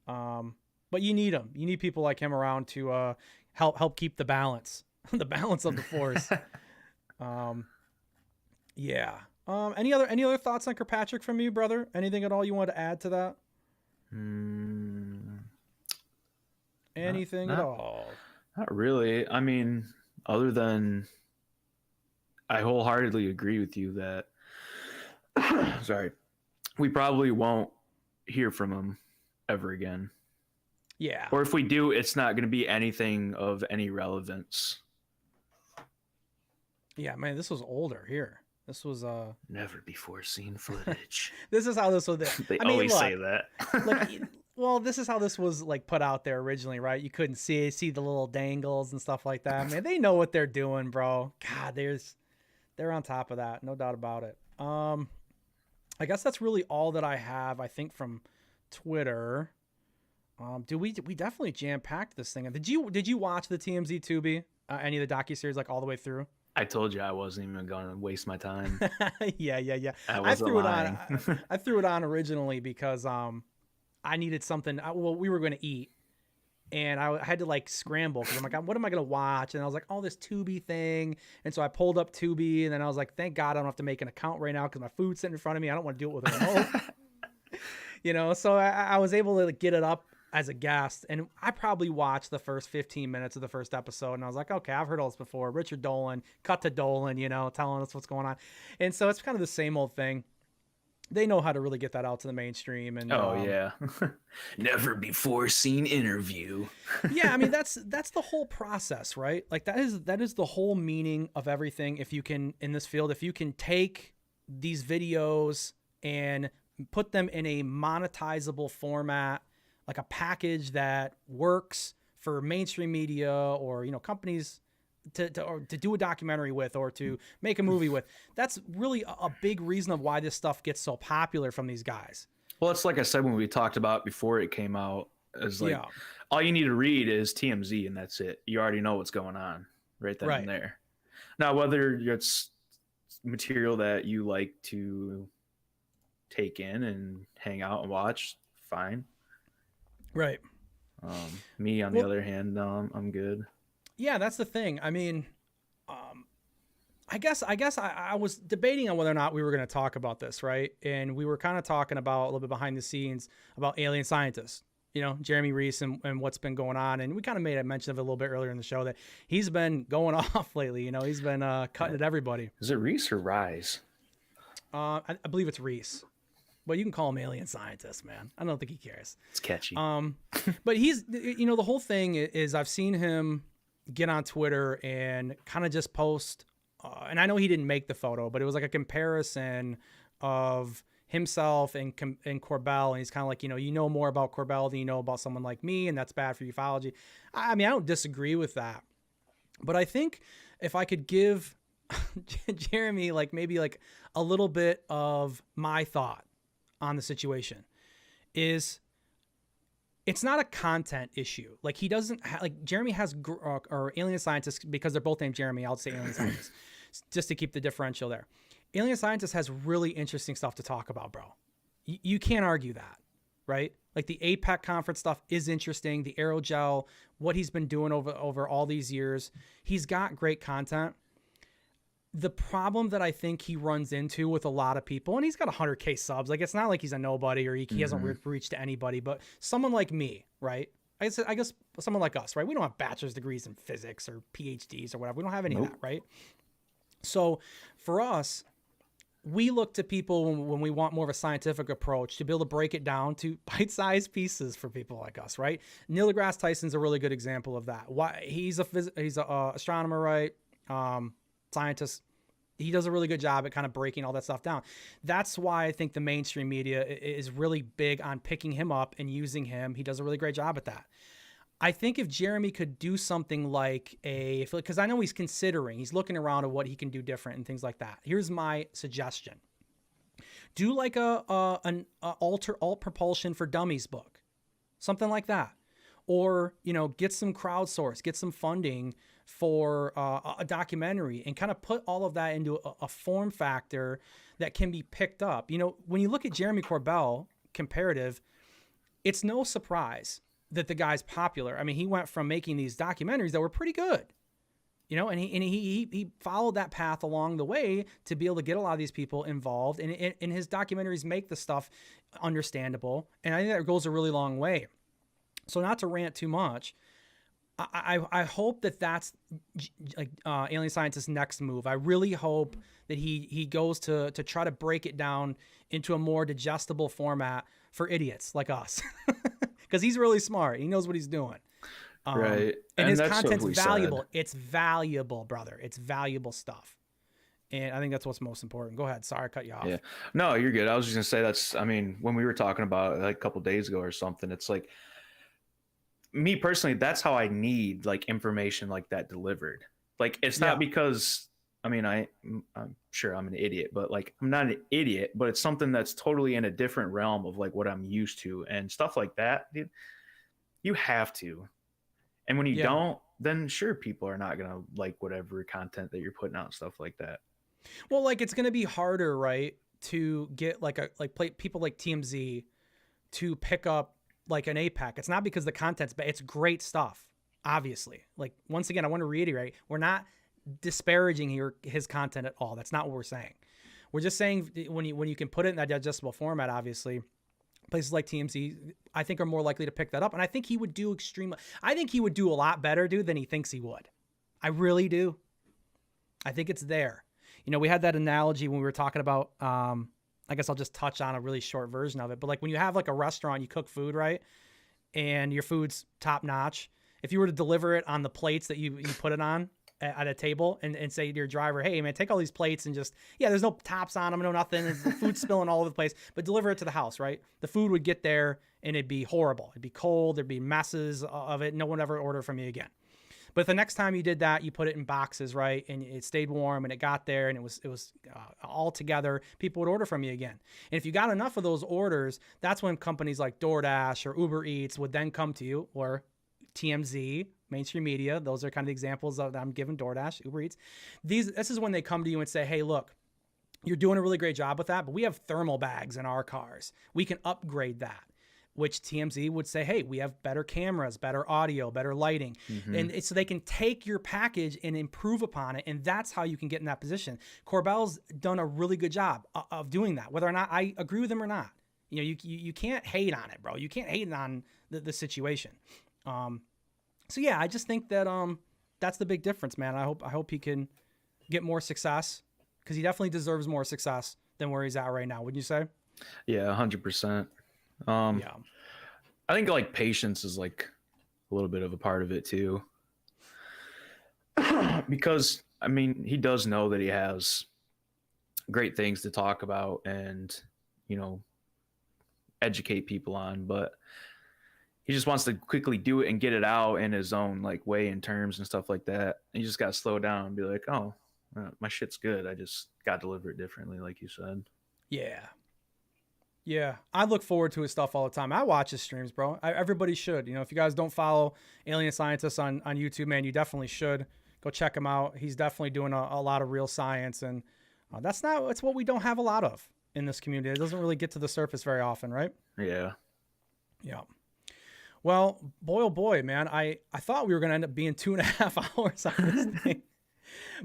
But you need them. You need people like him around to help keep the balance, the balance of the force. Yeah. Any other thoughts on Kirkpatrick from you, brother? Anything at all you want to add to that? Anything at all? Not really. I mean, other than I wholeheartedly agree with you that sorry, we probably won't hear from him ever again. Yeah. Or if we do, it's not going to be anything of any relevance. Yeah, man, this was older here. This was Never before seen footage. this is how this was. They I mean, always look, say that. well, this is how this was like put out there originally, right? You couldn't see the little dangles and stuff like that. Man, they know what they're doing, bro. God, they're on top of that, no doubt about it. I guess that's really all that I have. I think from Twitter. We definitely jam packed this thing. Did you watch the TMZ Tubi? Any of the docuseries like all the way through? I told you I wasn't even going to waste my time. Yeah. I threw it on. I threw it on originally because I needed something. We were going to eat, and I had to like scramble because I'm like, what am I going to watch? And I was like, oh, this Tubi thing. And so I pulled up Tubi, and then I was like, thank God I don't have to make an account right now because my food's sitting in front of me. I don't want to do it with a remote. So I was able to like, get it up as a guest, and I probably watched the first 15 minutes of the first episode, and I was like, okay, I've heard all this before. Richard Dolan, cut to Dolan, telling us what's going on. And so it's kind of the same old thing. They know how to really get that out to the mainstream. And yeah. Never before seen interview. Yeah, I mean, that's the whole process, right? Like that is the whole meaning of everything. If you can, in this field, if you can take these videos and put them in a monetizable format, like a package that works for mainstream media or, companies to do a documentary with or to make a movie with. That's really a big reason of why this stuff gets so popular from these guys. Well, it's like I said when we talked about before it came out, is like all you need to read is TMZ and that's it. You already know what's going on right then and there. Now, whether it's material that you like to take in and hang out and watch, fine. Right. Me, on the other hand, I'm good. Yeah, that's the thing. I mean, I guess I was debating on whether or not we were going to talk about this, right? And we were kind of talking about a little bit behind the scenes about alien scientists, you know, Jeremy Reese and what's been going on. And we kind of made a mention of it a little bit earlier in the show that he's been going off lately. You know, he's been cutting at everybody. Is it Reese or Rise? I believe it's Reese. But you can call him alien scientist, man. I don't think he cares. It's catchy. But he's, you know, the whole thing is I've seen him get on Twitter and kind of just post, and I know he didn't make the photo, but it was like a comparison of himself and Corbel. And he's kind of like, you know more about Corbel than you know about someone like me, and that's bad for ufology. I mean, I don't disagree with that. But I think if I could give Jeremy like maybe like a little bit of my thought on the situation is it's not a content issue. Like he doesn't like Jeremy has or alien scientists, because they're both named Jeremy. I'll say alien scientists just to keep the differential there. Alien scientists has really interesting stuff to talk about, bro. You can't argue that, right? Like the APEC conference stuff is interesting. The aerogel, what he's been doing over all these years, he's got great content. The problem that I think he runs into with a lot of people, and he's got 100K subs. Like, it's not like he's a nobody or he hasn't reached to anybody, but someone like me, right? I guess someone like us, right? We don't have bachelor's degrees in physics or PhDs or whatever. We don't have any of that, right? So for us, we look to people when we want more of a scientific approach to be able to break it down to bite-sized pieces for people like us, right? Neil deGrasse Tyson's a really good example of that. Why he's a astronomer, right? Scientist. He does a really good job at kind of breaking all that stuff down. That's why I think the mainstream media is really big on picking him up and using him. He does a really great job at that. I think if Jeremy could do something like because I know he's looking around at what he can do different and things like that. Here's my suggestion. Do like an alt propulsion for dummies book, something like that. Or, get some crowdsource, get some funding for a documentary and kind of put all of that into a form factor that can be picked up. When you look at Jeremy Corbel comparative, it's no surprise that the guy's popular. I mean, he went from making these documentaries that were pretty good, and he followed that path along the way to be able to get a lot of these people involved, and his documentaries make the stuff understandable. And I think that goes a really long way. So not to rant too much, I hope that's like Alien Scientist's next move. I really hope that he goes to try to break it down into a more digestible format for idiots like us, because he's really smart. He knows what he's doing. Right. And his content's valuable. It's valuable, brother. It's valuable stuff. And I think that's what's most important. Go ahead. Sorry, I cut you off. Yeah. No, you're good. I was just going to say when we were talking about it like a couple days ago or something, it's like, me personally, that's how I need like information like that delivered. Like, it's not because, I'm sure I'm an idiot, but like, I'm not an idiot, but it's something that's totally in a different realm of like what I'm used to and stuff like that. Dude, you have to. And when you don't, then sure, people are not going to like whatever content that you're putting out, stuff like that. Well, like it's going to be harder, right, to get people like TMZ to pick up like an APEC. It's not because the content's bad. It's great stuff, obviously. Like, once again, I want to reiterate, we're not disparaging his content at all. That's not what we're saying. We're just saying when you can put it in that digestible format, obviously, places like TMZ, I think, are more likely to pick that up. And I think he would do a lot better, dude, than he thinks he would. I really do. I think it's there. We had that analogy when we were talking about, I guess I'll just touch on a really short version of it. But like when you have like a restaurant, you cook food, right? And your food's top notch. If you were to deliver it on the plates that you put it on at a table and say to your driver, hey man, take all these plates and just, there's no tops on them, no nothing. The food's spilling all over the place, but deliver it to the house, right? The food would get there and it'd be horrible. It'd be cold. There'd be messes of it. No one ever order from you again. But the next time you did that, you put it in boxes, right? And it stayed warm and it got there and it was all together. People would order from you again. And if you got enough of those orders, that's when companies like DoorDash or Uber Eats would then come to you, or TMZ, mainstream media. Those are kind of the examples that I'm giving: DoorDash, Uber Eats. This is when they come to you and say, hey, look, you're doing a really great job with that, but we have thermal bags in our cars. We can upgrade that. Which TMZ would say, hey, we have better cameras, better audio, better lighting. And so they can take your package and improve upon it. And that's how you can get in that position. Corbel's done a really good job of doing that, whether or not I agree with him or not. You know, you can't hate on it, bro. You can't hate on the situation. So yeah, I just think that that's the big difference, man. I hope he can get more success, because he definitely deserves more success than where he's at right now. Wouldn't you say? Yeah, 100%. Yeah. I think like patience is like a little bit of a part of it too. Because I mean, he does know that he has great things to talk about and, you know, educate people on, but he just wants to quickly do it and get it out in his own like way and terms and stuff like that. And you just got to slow down and be like, oh, my shit's good. I just got to deliver it differently, like you said. Yeah. Yeah, I look forward to his stuff all the time. I watch his streams, bro. Everybody should. You know, if you guys don't follow Alien Scientists on YouTube, man, you definitely should. Go check him out. He's definitely doing a lot of real science, and that's what we don't have a lot of in this community. It doesn't really get to the surface very often, right? Yeah. Yeah. Well, boy, oh boy, man, I thought we were going to end up being 2.5 hours on this thing,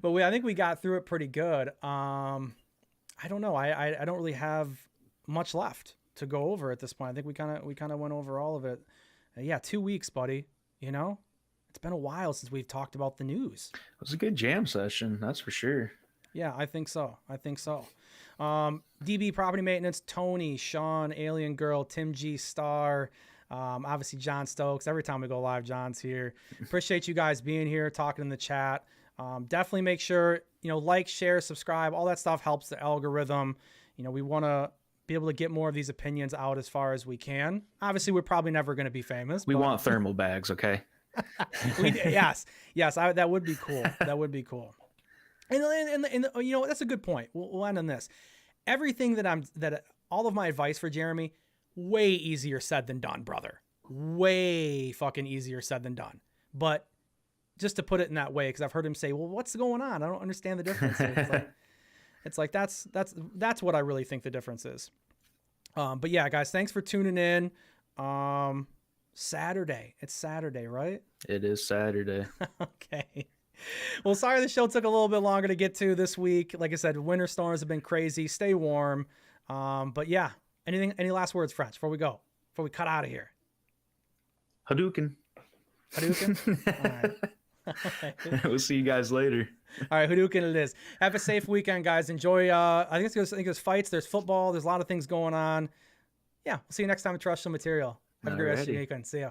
but I think we got through it pretty good. I don't know. I don't really have much left to go over at this point. I think we kind of went over all of it. Yeah, 2 weeks, buddy. You know, it's been a while since we've talked about the news. It was a good jam session, that's for sure. Yeah, I think so. DB Property Maintenance, Tony, Sean, Alien Girl, Tim G Star, obviously John Stokes. Every time we go live, John's here. Appreciate you guys being here, talking in the chat. Definitely make sure, you know, like, share, subscribe. All that stuff helps the algorithm. You know, we want to be able to get more of these opinions out as far as we can. Obviously, we're probably never going to be famous. We want thermal bags, okay? Yes, that would be cool. That would be cool. And you know, that's a good point. We'll end on this. Everything that all of my advice for Jeremy, way easier said than done, brother. Way fucking easier said than done. But just to put it in that way, because I've heard him say, "Well, what's going on? I don't understand the difference." It's like that's what I really think the difference is. But yeah, guys, thanks for tuning in. Saturday. It's Saturday, right? It is Saturday. Okay. Well, sorry the show took a little bit longer to get to this week. Like I said, winter storms have been crazy. Stay warm. But yeah, any last words, French, before we cut out of here? Hadouken. All right. We'll see you guys later. All right, Hadouken it is. Have a safe weekend, guys. Enjoy. I think there's fights, there's football, there's a lot of things going on. Yeah, we'll see you next time with Terrestrial Material. Have a great rest of your weekend. See ya.